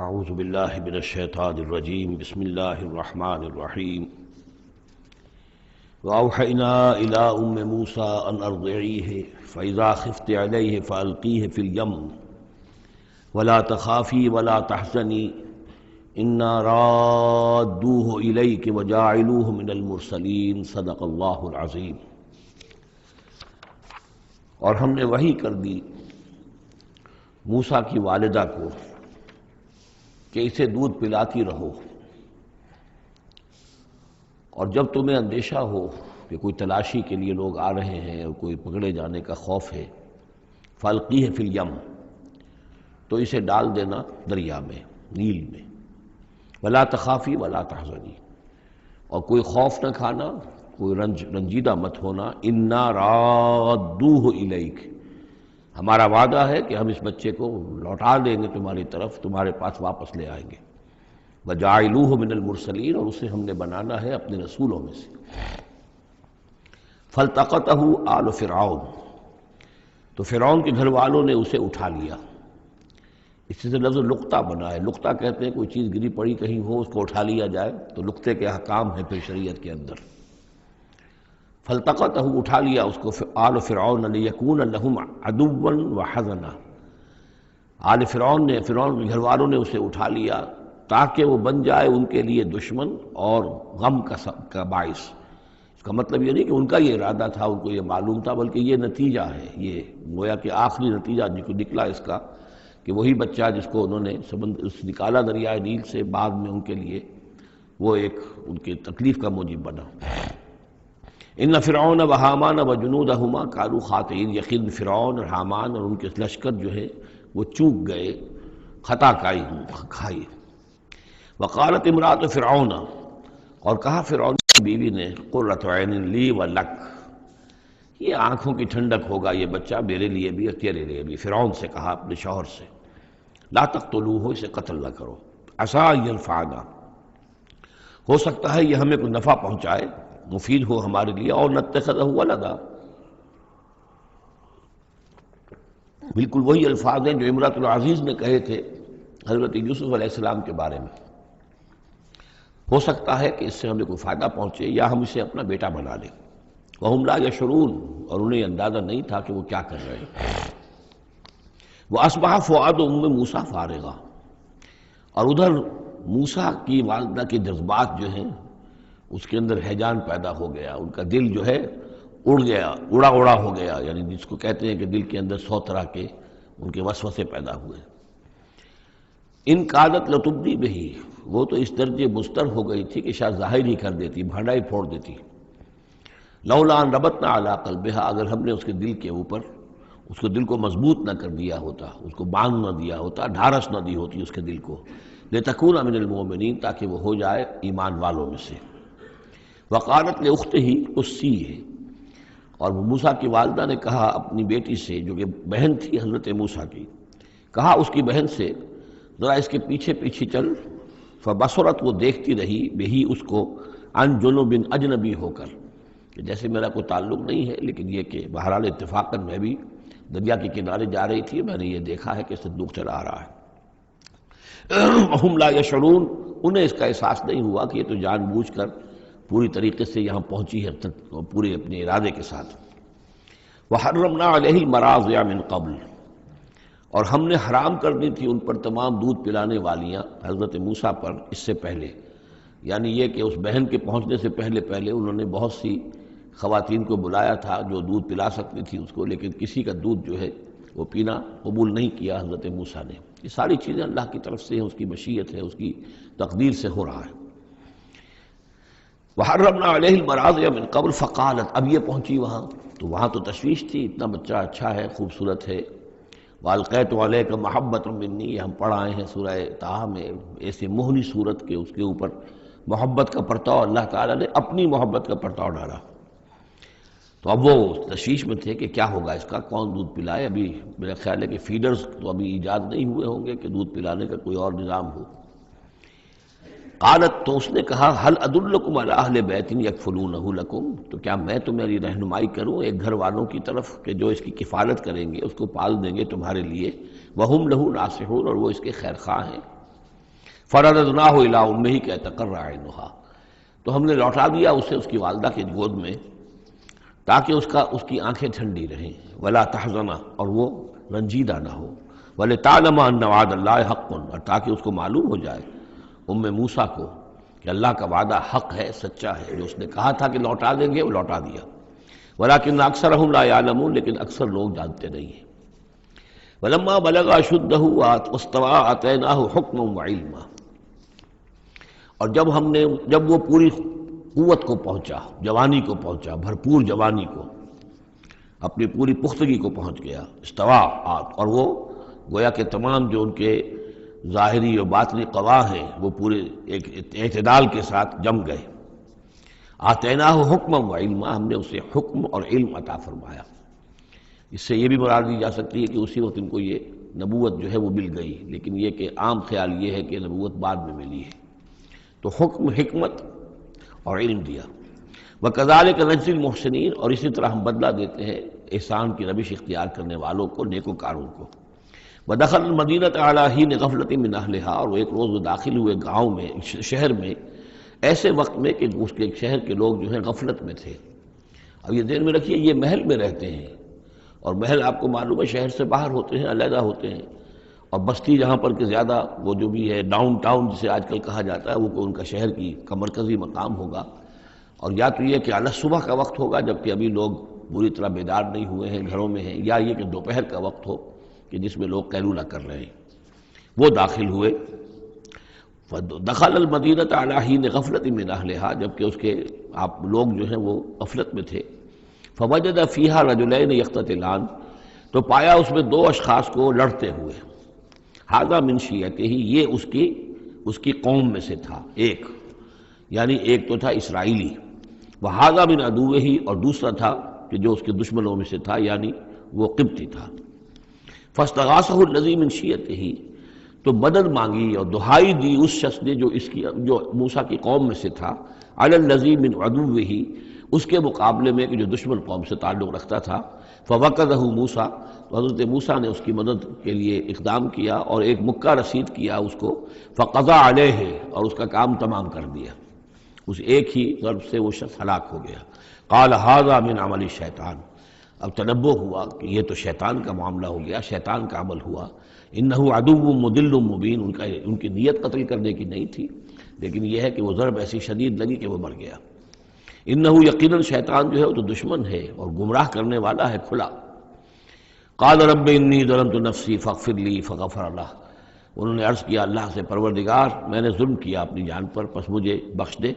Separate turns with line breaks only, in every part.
اعوذ باللہ من الشیطان الرجیم بسم اللہ الرحمن الرحیم وأوحينا إلى أم موسى أن أرضعيه فإذا خفت عليه فألقيه في اليم ولا تخافي ولا تحزني إنا رادوه إليك وجاعلوه من المرسلين صدق اللہ العظیم۔ اور ہم نے وحی کر دی موسیٰ کی والدہ کو کہ اسے دودھ پلاتی رہو، اور جب تمہیں اندیشہ ہو کہ کوئی تلاشی کے لیے لوگ آ رہے ہیں اور کوئی پکڑے جانے کا خوف ہے، فَأَلْقِيهِ فِي الْيَمِّ، تو اسے ڈال دینا دریا میں، نیل میں، وَلَا تَخَافِي وَلَا تَحْزَنِي، اور کوئی خوف نہ کھانا، کوئی رنجیدہ مت ہونا، اِنَّا رَادُّوهُ إِلَيْكَ، ہمارا وعدہ ہے کہ ہم اس بچے کو لوٹا دیں گے تمہاری طرف، تمہارے پاس واپس لے آئیں گے، وَجَعَلُوهُ مِنَ الْمُرْسَلِينَ، اور اسے ہم نے بنانا ہے اپنے رسولوں میں سے۔ فَالْتَقَطَهُ آلُ فِرْعَوْنَ، تو فرعون کے گھر والوں نے اسے اٹھا لیا۔ اس سے لفظ لقطہ بنا ہے، لقطہ کہتے ہیں کوئی چیز گری پڑی کہیں ہو اس کو اٹھا لیا جائے، تو لقطے کے احکام ہیں پھر شریعت کے اندر۔ فَالْتَقَطَهُ، اٹھا لیا اس کو آلُ فِرْعَوْنَ لِيَكُونَ لَهُمْ عَدُوًّا وَحَزَنًا، آل فرعون نے، فرعون کے گھر والوں نے اسے اٹھا لیا تاکہ وہ بن جائے ان کے لیے دشمن اور غم کا باعث۔ اس کا مطلب یہ نہیں کہ ان کا یہ ارادہ تھا، ان کو یہ معلوم تھا، بلکہ یہ نتیجہ ہے، یہ گویا کہ آخری نتیجہ نکلا اس کا کہ وہی بچہ جس کو انہوں نے نکالا دریائے نیل سے، بعد میں ان کے لیے وہ ایک ان کی تکلیف کا موجب بنا۔ ان فرعون و حامان و جنودہما کانوا خاطئین، یقین فرعون اور حامان اور ان کے لشکر جو ہے وہ چوک گئے، خطا کھائی۔ وقالت امرأۃ فرعون، اور کہا فرعون کی بیوی نے، قرۃ عین لی و لک، یہ آنکھوں کی ٹھنڈک ہوگا یہ بچہ میرے لیے بھی اور تیرے لیے بھی۔ فرعون سے کہا اپنے شوہر سے، لا تقتلوہ، اسے قتل نہ کرو، عسیٰ ان ینفعنا، ہو سکتا ہے یہ ہمیں کوئی نفع پہنچائے، مفید ہو ہمارے لیے، اور نتخذہ ولدا، بالکل وہی الفاظ ہیں جو امرأۃ العزیز نے کہے تھے حضرت یوسف علیہ السلام کے بارے میں، ہو سکتا ہے کہ اس سے ہمیں کوئی فائدہ پہنچے یا ہم اسے اپنا بیٹا بنا لیں۔ وَهُمْ لَا يَشْعُرُونَ، اور انہیں اندازہ نہیں تھا کہ وہ کیا کر رہے ہیں۔ وَأَصْبَحَ فُؤَادُ أُمِّ مُوسَىٰ فَارِغًا، اور ادھر موسیٰ کی والدہ کے جذبات جو ہیں اس کے اندر ہیجان پیدا ہو گیا، ان کا دل جو ہے اڑ گیا، اڑا ہو گیا، یعنی جس کو کہتے ہیں کہ دل کے اندر 100 طرح کے ان کے وسوسے پیدا ہوئے۔ ان کادت لتبدی بہ، وہ تو اس درجے مضطر ہو گئی تھی کہ شاید ظاہر ہی کر دیتی، بھانڈا ہی پھوڑ دیتی۔ لولا ان ربطنا علی قلبہا، اگر ہم نے اس کے دل کے اوپر، اس کو دل کو مضبوط نہ کر دیا ہوتا، اس کو باندھ نہ دیا ہوتا، ڈھارس نہ دی ہوتی اس کے دل کو، لتکون من المؤمنین، تاکہ وہ ہو جائے ایمان والوں میں سے۔ وقالت لاختہ قصیہ، اور موسیٰ کی والدہ نے کہا اپنی بیٹی سے جو کہ بہن تھی حضرت موسیٰ کی، کہا اس کی بہن سے، ذرا اس کے پیچھے پیچھے چل۔ فبصرت، وہ دیکھتی رہی، بہی اس کو، عن جنب، اجنبی ہو کر، کہ جیسے میرا کوئی تعلق نہیں ہے، لیکن یہ کہ بہرحال اتفاقاً میں بھی دریا کے کنارے جا رہی تھی، میں نے یہ دیکھا ہے کہ صندوق چلا آ رہا ہے۔ وَهُمْ لَا يَشْعُرُونَ، انہیں اس کا احساس نہیں ہوا کہ یہ تو جان بوجھ کر پوری طریقے سے یہاں پہنچی ہے، پورے اپنے ارادے کے ساتھ۔ وَحَرَّمْنَا عَلَيْهِ الْمَرَاضِعَ مِنْ قَبْلُ، اور ہم نے حرام کر دی تھی ان پر تمام دودھ پلانے والیاں حضرت موسیٰ پر اس سے پہلے، یعنی یہ کہ اس بہن کے پہنچنے سے پہلے انہوں نے بہت سی خواتین کو بلایا تھا جو دودھ پلا سکتی تھی اس کو، لیکن کسی کا دودھ جو ہے وہ پینا قبول نہیں کیا حضرت موسیٰ نے۔ یہ ساری چیزیں اللہ کی طرف سے ہیں، اس کی مشیت ہے، اس کی تقدیر سے ہو رہا ہے۔ وحرمنا علیہ المراضع من قبل فقالت، اب یہ پہنچی وہاں تو وہاں تو تشویش تھی، اتنا بچہ اچھا ہے، خوبصورت ہے۔ والقیت علیک محبۃ منی، یہ ہم پڑھ آئے ہیں سورہ طٰہٰ میں، ایسے موہنی صورت کے اس کے اوپر محبت کا پرتاؤ، اللہ تعالیٰ نے اپنی محبت کا پرتاؤ ڈالا۔ تو اب وہ تشویش میں تھے کہ کیا ہوگا اس کا، کون دودھ پلائے۔ ابھی میرا خیال ہے کہ فیڈرز تو ابھی ایجاد نہیں ہوئے ہوں گے کہ دودھ پلانے کا کوئی اور نظام ہو۔ قالت، تو اس نے کہا، هل ادلکم علی اہل بیت یکفلونہ لکم، تو کیا میں تمہاری رہنمائی کروں ایک گھر والوں کی طرف کہ جو اس کی کفالت کریں گے، اس کو پال دیں گے تمہارے لیے، وہم لہ ناصحون، اور وہ اس کے خیر خواہ ہیں۔ فرددناہ الی امہ کی تقر عینہا، تو ہم نے لوٹا دیا اسے اس کی والدہ کی گود میں تاکہ اس کی آنکھیں ٹھنڈی رہیں، ولا تحزن، اور وہ رنجیدہ نہ ہو، ولتعلم ان وعد اللہ حق، اور تاکہ اس کو معلوم ہو جائے موسیٰ کو کہ اللہ کا وعدہ حق ہے، سچا ہے، جو اس نے کہا تھا کہ لوٹا دیں گے وہ لوٹا دیا، ولکن اکثرهم لا يعلمون، لیکن اکثر لوگ جانتے نہیں ہیں۔ ولما بلغ اشدہ واستوى آتیناہ حکما وعلما، اور جب وہ پوری قوت کو پہنچا، جوانی کو پہنچا، بھرپور جوانی کو، اپنی پوری پختگی کو پہنچ گیا، استوا، اور وہ گویا کہ تمام جو ان کے ظاہری اور باطنی قوا ہیں وہ پورے ایک اعتدال کے ساتھ جم گئے۔ آتیناہ حکما وعلما، ہم نے اسے حکم اور علم عطا فرمایا۔ اس سے یہ بھی مراد دی جا سکتی ہے کہ اسی وقت ان کو یہ نبوت جو ہے وہ مل گئی، لیکن یہ کہ عام خیال یہ ہے کہ نبوت بعد میں ملی ہے، تو حکم، حکمت اور علم دیا۔ وَكَذَلِكَ نَجْزِي الْمُحْسِنِينَ، اور اسی طرح ہم بدلہ دیتے ہیں احسان کی روش اختیار کرنے والوں کو، نیکوکاروں کو۔ وَدَخَلَ الْمَدِينَةَ عَلَىٰ حِينِ غَفْلَةٍ مِّنْ أَهْلِهَا، اور ایک روز وہ داخل ہوئے گاؤں میں، شہر میں، ایسے وقت میں کہ اس کے شہر کے لوگ جو ہیں غفلت میں تھے۔ اب یہ ذہن میں رکھیے یہ محل میں رہتے ہیں، اور محل آپ کو معلوم ہے شہر سے باہر ہوتے ہیں، علیحدہ ہوتے ہیں، اور بستی جہاں پر کہ زیادہ وہ جو بھی ہے ڈاؤن ٹاؤن جسے آج کل کہا جاتا ہے، وہ ان کا شہر کی کا مرکزی مقام ہوگا، اور یا تو یہ کہ اعلیٰ صبح کا وقت ہوگا جبکہ ابھی لوگ بری طرح بیدار نہیں ہوئے ہیں، گھروں میں ہیں، یا یہ کہ دوپہر کا وقت ہو کہ جس میں لوگ قیلولہ کر رہے ہیں۔ وہ داخل ہوئے، دخل المدینۃ علی حین غفلۃ من اہلہا، جبکہ اس کے آپ لوگ جو ہیں وہ غفلت میں تھے۔ فوجد فیہا رجلین یقتتلان، تو پایا اس میں دو اشخاص کو لڑتے ہوئے۔ ھذا من شیعتہ، یہ اس کی قوم میں سے تھا، ایک یعنی ایک تو تھا اسرائیلی، وھذا من عدوہ، اور دوسرا تھا کہ جو اس کے دشمنوں میں سے تھا، یعنی وہ قبطی تھا۔ فاستغاثہ الذی من شیعتہ، تو مدد مانگی اور دہائی دی اس شخص نے جو موسیٰ کی قوم میں سے تھا، علی الذی من عدوہ، اس کے مقابلے میں کہ جو دشمن قوم سے تعلق رکھتا تھا۔ فوقدہ موسیٰ، تو حضرت موسیٰ نے اس کی مدد کے لیے اقدام کیا اور ایک مکہ رسید کیا اس کو، فقضى علیہ، اور اس کا کام تمام کر دیا، اس ایک ہی ضرب سے وہ شخص ہلاک ہو گیا۔ قال ھذا من عمل الشیطان، اب تنبہ ہوا کہ یہ تو شیطان کا معاملہ ہو گیا، شیطان کا عمل ہوا۔ انہ عدو مضل مبین، ان کی نیت قتل کرنے کی نہیں تھی، لیکن یہ ہے کہ وہ ضرب ایسی شدید لگی کہ وہ مر گیا۔ انہ یقیناً شیطان جو ہے وہ تو دشمن ہے اور گمراہ کرنے والا ہے کھلا۔ قال رب انی ظلمت نفسی فاغفر لی فغفر لہ، انہوں نے عرض کیا اللہ سے، پروردگار میں نے ظلم کیا اپنی جان پر، پس مجھے بخش دے،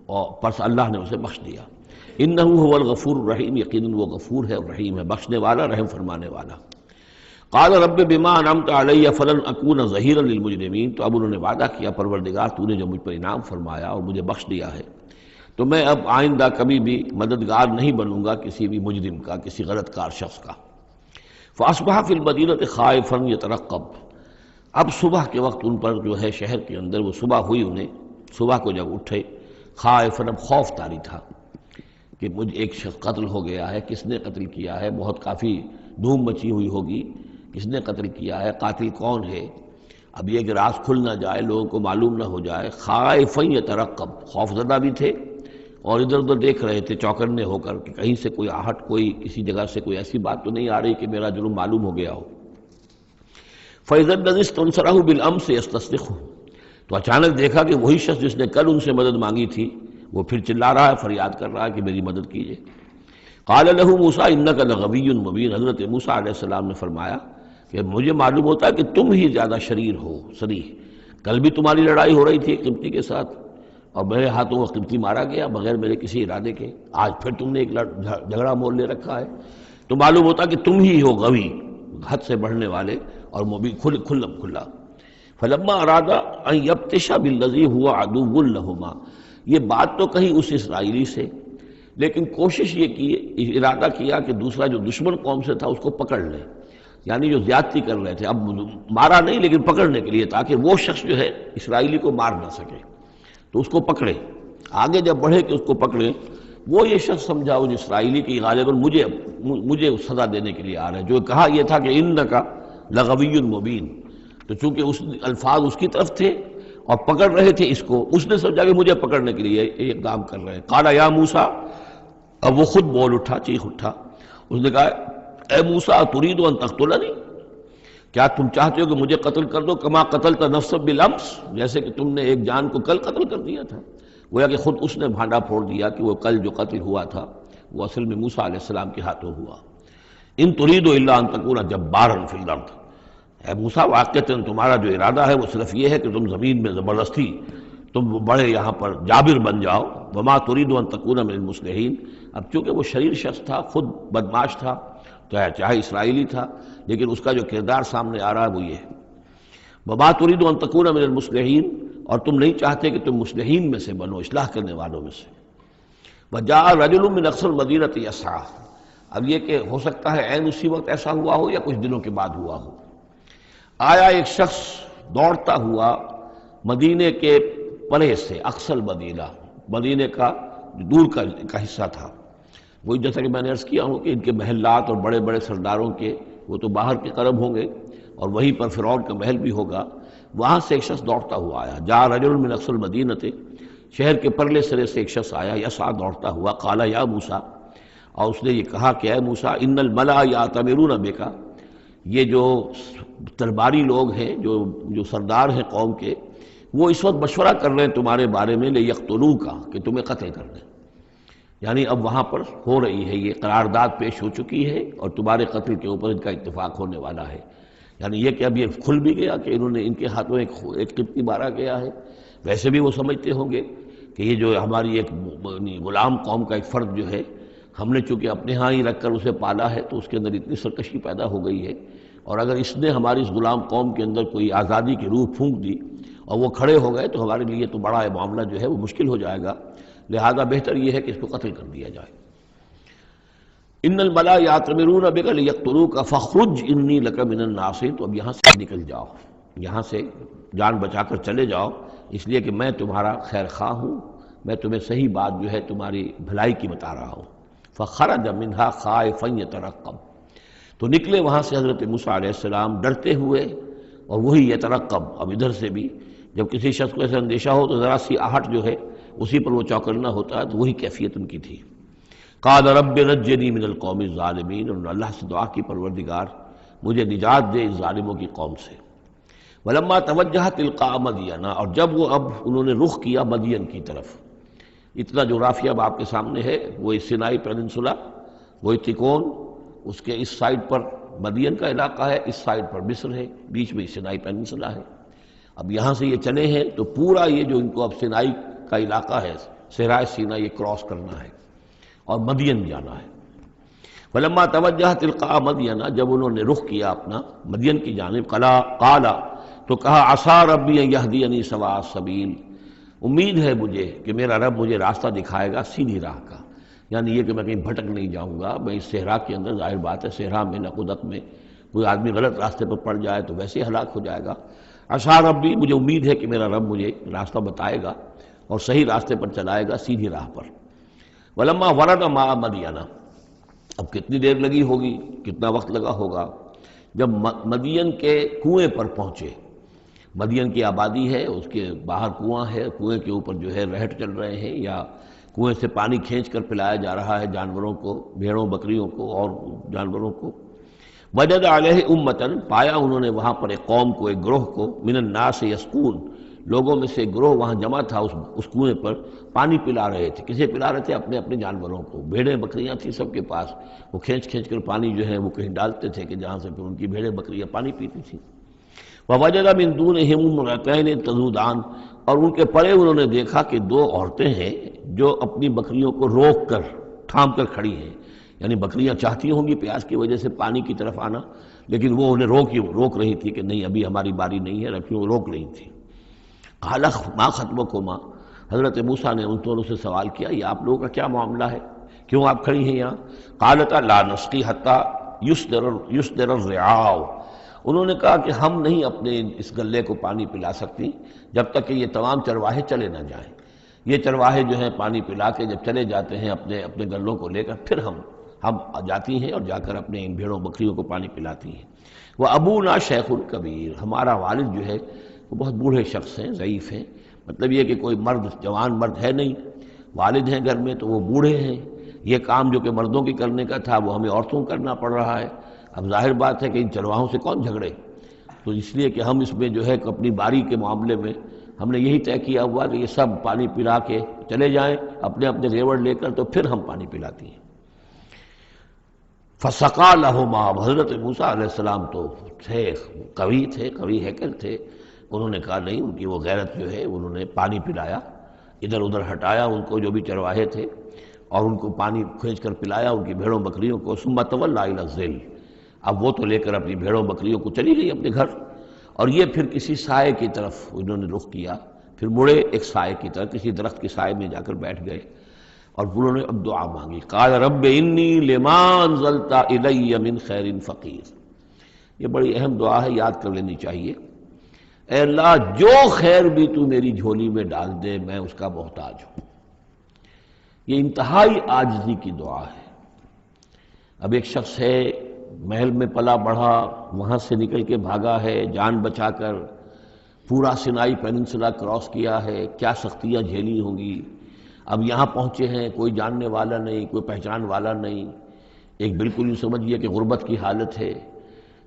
اور پس اللہ نے اسے بخش دیا۔ انہ هو الغفور الرحیم، یقیناً وہ غفور ہے اور رحیم ہے، بخشنے والا، رحم فرمانے والا۔ قال رب بما انعمت علی فلن اکون ظہیرا للمجرمین، تو اب انہوں نے وعدہ کیا پروردگار تو نے جو مجھ پر انعام فرمایا اور مجھے بخش دیا ہے، تو میں اب آئندہ کبھی بھی مددگار نہیں بنوں گا کسی بھی مجرم کا، کسی غلط کار شخص کا۔ فاصبح فی المدینۃ خائفا یترقب، اب صبح کے وقت ان پر جو ہے شہر کے اندر، وہ صبح ہوئی انہیں، صبح کو جب اٹھے، خائفا، اب خوف طاری تھا کہ مجھ ایک شخص قتل ہو گیا ہے، کس نے قتل کیا ہے، بہت کافی دھوم مچی ہوئی ہوگی، کس نے قتل کیا ہے، قاتل کون ہے، اب یہ کہ راز کھل نہ جائے، لوگوں کو معلوم نہ ہو جائے۔ خائفا یترقب، خوف زدہ بھی تھے اور ادھر ادھر دیکھ رہے تھے چوکنے ہو کر کہ کہیں سے کوئی آہٹ، کوئی کسی جگہ سے کوئی ایسی بات تو نہیں آ رہی کہ میرا جرم معلوم ہو گیا ہو۔ فَإِذَا الَّذِي اسْتَنصَرَهُ بِالْأَمْسِ يَسْتَصْرِخُهُ، تو اچانک دیکھا کہ وہی شخص جس نے کل ان سے مدد مانگی تھی وہ پھر چلا رہا ہے، فریاد کر رہا ہے کہ میری مدد کیجیے۔ قال له موسیٰ انک لغوی مبین، حضرت موسیٰ علیہ السلام نے فرمایا کہ مجھے معلوم ہوتا ہے کہ تم ہی زیادہ شریر ہو، صریح، کل بھی تمہاری لڑائی ہو رہی تھی ایک قبطی کے ساتھ اور میرے ہاتھوں وہ قبطی مارا گیا بغیر میرے کسی ارادے کے، آج پھر تم نے ایک جھگڑا مول لے رکھا ہے، تو معلوم ہوتا کہ تم ہی ہو غوی، حد سے بڑھنے والے، اور مبین، کھلا۔ فلما اراد ان یبطش بالذی هو عدو لہما، یہ بات تو کہی اس اسرائیلی سے، لیکن کوشش یہ کی، ارادہ کیا کہ دوسرا جو دشمن قوم سے تھا اس کو پکڑ لے، یعنی جو زیادتی کر رہے تھے، اب مارا نہیں لیکن پکڑنے کے لیے، تاکہ وہ شخص جو ہے اسرائیلی کو مار نہ سکے، تو اس کو پکڑے، آگے جب بڑھے کہ اس کو پکڑے، وہ یہ شخص سمجھا ان اسرائیلی کی غالباً مجھے سزا دینے کے لیے آ رہا ہے، جو کہا یہ تھا کہ انک لغوی مبین، تو چونکہ اس الفاظ اس کی طرف تھے اور پکڑ رہے تھے اس کو، اس نے سمجھا کہ مجھے پکڑنے کے لیے یہ اقدام کر رہے ہیں۔ قال یا موسیٰ، اب وہ خود بول اٹھا، چیخ اٹھا، اس نے کہا اے موسیٰ ترید ان تقتلنی، کیا تم چاہتے ہو کہ مجھے قتل کر دو؟ کما قتلت نفسا بالامس، جیسے کہ تم نے ایک جان کو کل قتل کر دیا تھا۔ گویا کہ خود اس نے بھانڈا پھوڑ دیا کہ وہ کل جو قتل ہوا تھا وہ اصل میں موسیٰ علیہ السلام کے ہاتھوں ہوا۔ ان ترید الا ان تکون جبارا فی الارض، اے موسیٰ واقعتاً تمہارا جو ارادہ ہے وہ صرف یہ ہے کہ تم زمین میں زبردستی تم بڑے یہاں پر جابر بن جاؤ۔ وما ترید ان تکون من المصلحین، اب چونکہ وہ شریر شخص تھا، خود بدمعاش تھا، چاہے اسرائیلی تھا، لیکن اس کا جو کردار سامنے آ رہا ہے وہ یہ ہے۔ وما ترید ان تکون من المصلحین، اور تم نہیں چاہتے کہ تم مصلحین میں سے بنو، اصلاح کرنے والوں میں سے۔ وجاء رجل من اقصى المدینۃ یسعیٰ، اب یہ کہ ہو سکتا ہے عین اسی وقت ایسا ہوا ہو یا کچھ دنوں کے بعد ہوا ہو، آیا ایک شخص دوڑتا ہوا مدینے کے پرے سے، اقصى المدینہ، مدینے کا دور کا حصہ تھا، وہی جیسا کہ میں نے عرض کیا ہوں کہ ان کے محلات اور بڑے بڑے سرداروں کے وہ تو باہر کے قرب ہوں گے اور وہیں پر فرعون کا محل بھی ہوگا، وہاں سے ایک شخص دوڑتا ہوا آیا۔ جاء رجل من اقصى المدینۃ، شہر کے پرلے سرے سے ایک شخص آیا، یسعیٰ دوڑتا ہوا، قال یا موسیٰ، اور اس نے یہ کہا کہ اے موسیٰ ان الملأ یأتمرون بک، یہ جو درباری لوگ ہیں، جو سردار ہیں قوم کے، وہ اس وقت مشورہ کر رہے ہیں تمہارے بارے میں لیقتلوک، کہ تمہیں قتل کر دیں، یعنی اب وہاں پر ہو رہی ہے، یہ قرارداد پیش ہو چکی ہے اور تمہارے قتل کے اوپر ان کا اتفاق ہونے والا ہے، یعنی یہ کہ اب یہ کھل بھی گیا کہ انہوں نے ان کے ہاتھوں ایک قبطی مارا گیا ہے۔ ویسے بھی وہ سمجھتے ہوں گے کہ یہ جو ہماری ایک غلام قوم کا ایک فرد جو ہے، ہم نے چونکہ اپنے ہاں ہی رکھ کر اسے پالا ہے تو اس کے اندر اتنی سرکشی پیدا ہو گئی ہے، اور اگر اس نے ہماری اس غلام قوم کے اندر کوئی آزادی کی روح پھونک دی اور وہ کھڑے ہو گئے تو ہمارے لیے تو بڑا معاملہ جو ہے وہ مشکل ہو جائے گا، لہذا بہتر یہ ہے کہ اس کو قتل کر دیا جائے۔ ان الملأ یأتمرون بک لیقتلوک فاخرج انی لک من الناصحین، تو اب یہاں سے نکل جاؤ، یہاں سے جان بچا کر چلے جاؤ، اس لیے کہ میں تمہارا خیر خواہ ہوں، میں تمہیں صحیح بات جو ہے تمہاری بھلائی کی بتا رہا ہوں۔ فخرج منہا خائفا یترقب، تو نکلے وہاں سے حضرت موسیٰ علیہ السلام ڈرتے ہوئے، اور وہی یترقب، اب ادھر سے بھی جب کسی شخص کو ایسا اندیشہ ہو تو ذرا سی آہٹ جو ہے اسی پر وہ چوکنا ہوتا ہے، تو وہی کیفیت ان کی تھی۔ قال رب نجنی من القوم الظالمین، انہوں نے اللہ سے دعا کی پروردگار مجھے نجات دے اس ظالموں کی قوم سے۔ ولما توجہ تلقاء مدین، اور جب وہ اب انہوں نے رخ کیا مدین کی طرف، اتنا جغرافیہ اب آپ کے سامنے ہے، وہ سینائی پیننسولا، وہ تکون، اس کے اس سائڈ پر مدین کا علاقہ ہے، اس سائڈ پر مصر ہے، بیچ میں سینائی پیننسولا ہے۔ اب یہاں سے یہ چلے ہیں تو پورا یہ جو ان کو اب سینائی کا علاقہ ہے، صحرائے سینا، یہ کراس کرنا ہے اور مدین جانا ہے۔ فلما توجہ تلقاء مدین، جب انہوں نے رخ کیا اپنا مدین کی جانب، قال، تو کہا عسیٰ ربی ان یہدینی سواء السبیل، امید ہے مجھے کہ میرا رب مجھے راستہ دکھائے گا سیدھی راہ کا، یعنی یہ کہ میں کہیں بھٹک نہیں جاؤں گا، میں اس صحرا کے اندر، ظاہر بات ہے صحرا میں نقودت میں کوئی آدمی غلط راستے پر پڑ جائے تو ویسے ہلاک ہو جائے گا۔ عسیٰ ربی، مجھے امید ہے کہ میرا رب مجھے راستہ بتائے گا اور صحیح راستے پر چلائے گا، سیدھی راہ پر۔ ولما ورد ماء مدین، اب کتنی دیر لگی ہوگی، کتنا وقت لگا ہوگا، جب مدین کے کنویں پر پہنچے، مدین کی آبادی ہے، اس کے باہر کنواں ہے، کنویں کے اوپر جو ہے رہٹ چل رہے ہیں یا کنویں سے پانی کھینچ کر پلایا جا رہا ہے جانوروں کو، بھیڑوں بکریوں کو اور جانوروں کو۔ وجد علیہ امتن، پایا انہوں نے وہاں پر ایک قوم کو، ایک گروہ کو، من الناس یسقون، لوگوں میں سے ایک گروہ وہاں جمع تھا، اس کنویں پر پانی پلا رہے تھے۔ کسے پلا رہے تھے؟ اپنے اپنے جانوروں کو، بھیڑیں بکریاں تھیں سب کے پاس، وہ کھینچ کھینچ کر پانی جو ہے وہ کہیں ڈالتے تھے کہ جہاں سے پھر ان کی بھیڑیں بکریاں پانی پیتی تھیں۔ وَوَجَدَ مِن دُونِهِمْ امْرَأَتَيْنِ تَذُودَانِ، اور ان کے پڑے انہوں نے دیکھا کہ دو عورتیں ہیں جو اپنی بکریوں کو روک کر، تھام کر کھڑی ہیں، یعنی بکریاں چاہتی ہوں گی پیاس کی وجہ سے پانی کی طرف آنا، لیکن وہ انہیں روک رہی تھی کہ نہیں ابھی ہماری باری نہیں ہے، رکھیوں روک رہی تھی۔ قال ما خطبکما، حضرت موسیٰ نے ان دونوں سے سوال کیا یہ آپ لوگوں کا کیا معاملہ ہے، کیوں آپ کھڑی ہیں یہاں؟ قالتا لا نسقی حتی یصدر الرعاء، انہوں نے کہا کہ ہم نہیں اپنے اس گلے کو پانی پلا سکتی جب تک کہ یہ تمام چرواہے چلے نہ جائیں۔ یہ چرواہے جو ہیں پانی پلا کے جب چلے جاتے ہیں اپنے گلوں کو لے کر، پھر ہم جاتی ہیں اور جا کر اپنے ان بھیڑوں بکریوں کو پانی پلاتی ہیں۔ وہ ابونا شیخ کبیر، ہمارا والد جو ہے وہ بہت بوڑھے شخص ہیں، ضعیف ہیں، مطلب یہ کہ کوئی مرد، جوان مرد ہے نہیں، والد ہیں گھر میں تو وہ بوڑھے ہیں، یہ کام جو کہ مردوں کی کرنے کا تھا وہ ہمیں عورتوں کو کرنا پڑ رہا ہے۔ اب ظاہر بات ہے کہ ان چرواہوں سے کون جھگڑے، تو اس لیے کہ ہم اس میں جو ہے اپنی باری کے معاملے میں ہم نے یہی طے کیا ہوا کہ یہ سب پانی پلا کے چلے جائیں اپنے اپنے ریوڑ لے کر، تو پھر ہم پانی پلاتی ہیں۔ فسقا لہما، حضرت موسیٰ علیہ السلام تو تھے، قوی ہیکل تھے، انہوں نے کہا نہیں، ان کی وہ غیرت جو ہے، انہوں نے پانی پلایا، ادھر ادھر ہٹایا ان کو جو بھی چرواہے تھے، اور ان کو پانی کھینچ کر پلایا ان کی بھیڑوں بکریوں کو۔ ثم تولی الی الظل، اب وہ تو لے کر اپنی بھیڑوں بکریوں کو چلی گئی اپنے گھر، اور یہ پھر کسی سائے کی طرف انہوں نے رخ کیا، پھر مڑے ایک سائے کی طرف، کسی درخت کے سائے میں جا کر بیٹھ گئے، اور انہوں نے اب دعا مانگی، قال رب انی لما انزلت الی من خیر فقیر۔ یہ بڑی اہم دعا ہے، یاد کر لینی چاہیے۔ اے اللہ، جو خیر بھی تو میری جھولی میں ڈال دے میں اس کا محتاج ہوں۔ یہ انتہائی عاجزی کی دعا ہے۔ اب ایک شخص ہے، محل میں پلا بڑھا، وہاں سے نکل کے بھاگا ہے جان بچا کر، پورا سینائی پیننسلا کراس کیا ہے، کیا سختیاں جھیلی ہوں گی، اب یہاں پہنچے ہیں، کوئی جاننے والا نہیں، کوئی پہچان والا نہیں، ایک بالکل یہ سمجھیے کہ غربت کی حالت ہے۔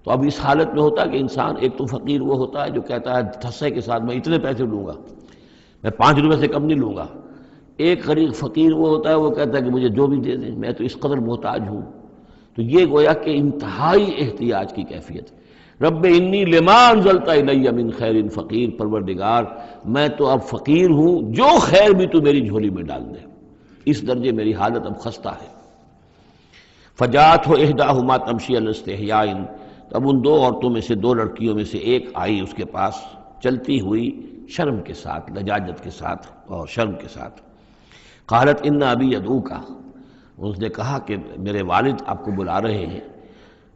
تو اب اس حالت میں ہوتا ہے کہ انسان، ایک تو فقیر وہ ہوتا ہے جو کہتا ہے ٹھسے کے ساتھ میں اتنے پیسے لوں گا، میں 5 روپے سے کم نہیں لوں گا۔ ایک غریب فقیر وہ ہوتا ہے، وہ کہتا ہے کہ مجھے جو بھی دے دیں، میں تو اس قدر محتاج ہوں۔ تو یہ گویا کہ انتہائی احتیاج کی کیفیت ہے۔ رب انی لما انزلت الی من خیر فقیر، پروردگار میں تو اب فقیر ہوں، جو خیر بھی تو میری جھولی میں ڈال دے، اس درجے میری حالت اب خستہ ہے۔ فجاءتہ احداہما تمشی علی استحیاء، اب ان 2 عورتوں میں سے، 2 لڑکیوں میں سے ایک آئی اس کے پاس چلتی ہوئی شرم کے ساتھ، لجاجت کے ساتھ اور شرم کے ساتھ۔ قالت ان ابی یدعوک، اس نے کہا کہ میرے والد آپ کو بلا رہے ہیں،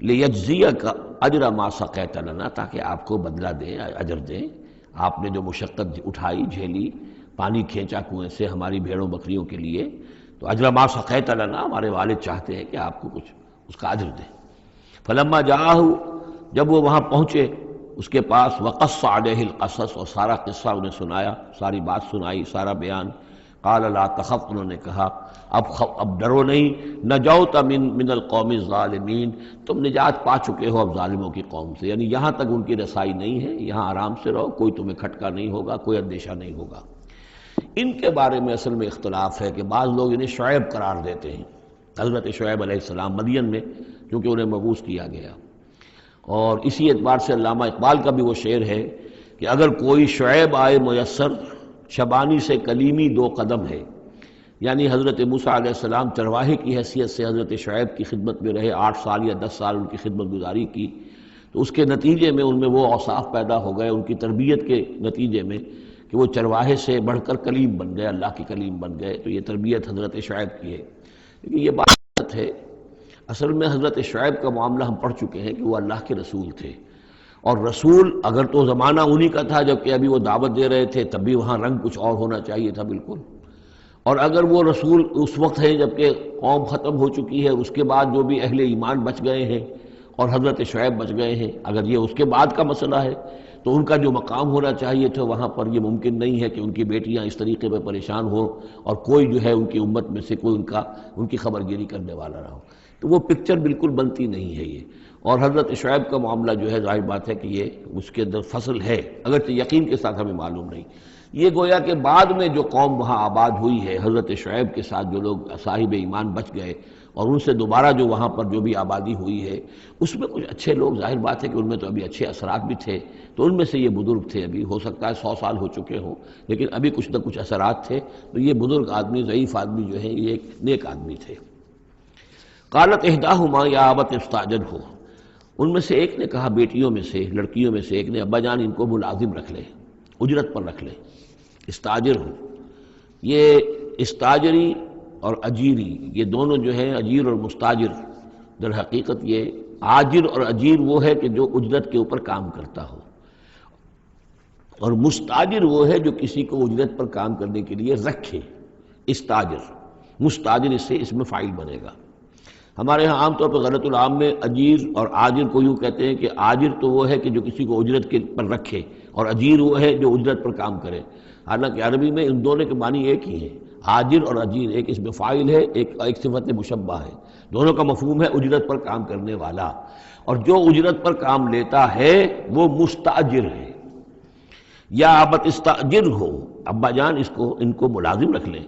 لیجزیک اجر ما سقیت لنا، تاکہ آپ کو بدلہ دیں، اجر دیں، آپ نے جو مشقت اٹھائی، جھیلی، پانی کھینچا کنویں سے ہماری بھیڑوں بکریوں کے لیے، تو اجر ما سقیت لنا، ہمارے والد چاہتے ہیں کہ آپ کو کچھ اس کا اجر دیں۔ فلما جاءہ، جب وہ وہاں پہنچے اس کے پاس، وقص علیہ القصص، اور سارا قصہ انہیں سنایا، ساری بات سنائی، سارا بیان۔ قال لا تخف، انہوں نے کہا اب ڈرو نہیں، نجوت من القوم الظالمین، تم نجات پا چکے ہو اب ظالموں کی قوم سے، یعنی یہاں تک ان کی رسائی نہیں ہے، یہاں آرام سے رہو، کوئی تمہیں کھٹکا نہیں ہوگا، کوئی اندیشہ نہیں ہوگا۔ ان کے بارے میں اصل میں اختلاف ہے کہ بعض لوگ انہیں شعیب قرار دیتے ہیں، حضرت شعیب علیہ السلام، مدین میں کیونکہ انہیں مبعوث کیا گیا، اور اسی اعتبار سے علامہ اقبال کا بھی وہ شعر ہے کہ اگر کوئی شعیب آئے میسر، شبانی سے کلیمی 2 قدم ہے، یعنی حضرت موسیٰ علیہ السلام چرواہے کی حیثیت سے حضرت شعیب کی خدمت میں رہے، 8 سال یا 10 سال ان کی خدمت گزاری کی، تو اس کے نتیجے میں ان میں وہ اوصاف پیدا ہو گئے، ان کی تربیت کے نتیجے میں، کہ وہ چرواہے سے بڑھ کر کلیم بن گئے، اللہ کے کلیم بن گئے۔ تو یہ تربیت حضرت شعیب کی ہے، لیکن یہ بات ہے اصل میں حضرت شعیب کا معاملہ ہم پڑھ چکے ہیں کہ وہ اللہ کے رسول تھے، اور رسول اگر تو زمانہ انہی کا تھا جب کہ ابھی وہ دعوت دے رہے تھے، تب بھی وہاں رنگ کچھ اور ہونا چاہیے تھا بالکل، اور اگر وہ رسول اس وقت ہے جب کہ قوم ختم ہو چکی ہے، اس کے بعد جو بھی اہل ایمان بچ گئے ہیں اور حضرت شعیب بچ گئے ہیں، اگر یہ اس کے بعد کا مسئلہ ہے تو ان کا جو مقام ہونا چاہیے تھا وہاں پر یہ ممکن نہیں ہے کہ ان کی بیٹیاں اس طریقے پہ پریشان ہوں اور کوئی جو ہے ان کی امت میں سے کوئی ان کی خبر گیری کرنے والا نہ ہو، تو وہ پکچر بالکل بنتی نہیں ہے یہ۔ اور حضرت شعیب کا معاملہ جو ہے ظاہر بات ہے کہ یہ اس کے اندر فصل ہے، اگرچہ یقین کے ساتھ ہمیں معلوم نہیں۔ یہ گویا کہ بعد میں جو قوم وہاں آباد ہوئی ہے حضرت شعیب کے ساتھ، جو لوگ صاحب ایمان بچ گئے اور ان سے دوبارہ جو وہاں پر جو بھی آبادی ہوئی ہے، اس میں کچھ اچھے لوگ، ظاہر بات ہے کہ ان میں تو ابھی اچھے اثرات بھی تھے، تو ان میں سے یہ بزرگ تھے، ابھی ہو سکتا ہے 100 سال ہو چکے ہوں، لیکن ابھی کچھ نہ کچھ اثرات تھے، تو یہ بزرگ آدمی، ضعیف آدمی جو ہے، یہ ایک نیک آدمی تھے۔ قالت احداہما یا ابت استاجرہ، ان میں سے ایک نے کہا، بیٹیوں میں سے، لڑکیوں میں سے ایک نے، ابا جان ان کو ملازم رکھ لیں، اجرت پر رکھ لیں، استاجر ہو۔ یہ استاجری اور اجیری، یہ دونوں جو ہیں، اجیر اور مستاجر، در حقیقت یہ آجر اور اجیر وہ ہے کہ جو اجرت کے اوپر کام کرتا ہو، اور مستاجر وہ ہے جو کسی کو اجرت پر کام کرنے کے لیے رکھے، استاجر، مستاجر اس سے اس میں فاعل بنے گا۔ ہمارے ہاں عام طور پر غلط العام میں اجیر اور آجر کو یوں کہتے ہیں کہ آجر تو وہ ہے کہ جو کسی کو اجرت کے پر رکھے، اور اجیر وہ ہے جو اجرت پر کام کرے، حالانکہ عربی میں ان دونوں کے معنی ایک ہی ہیں۔ آجر اور اجیر ایک اس میں فاعل ہے، ایک صفت مشبہ ہے، دونوں کا مفہوم ہے اجرت پر کام کرنے والا، اور جو اجرت پر کام لیتا ہے وہ مستاجر ہے۔ یا ابت استاجر ہو، ابا جان ان کو ملازم رکھ لیں۔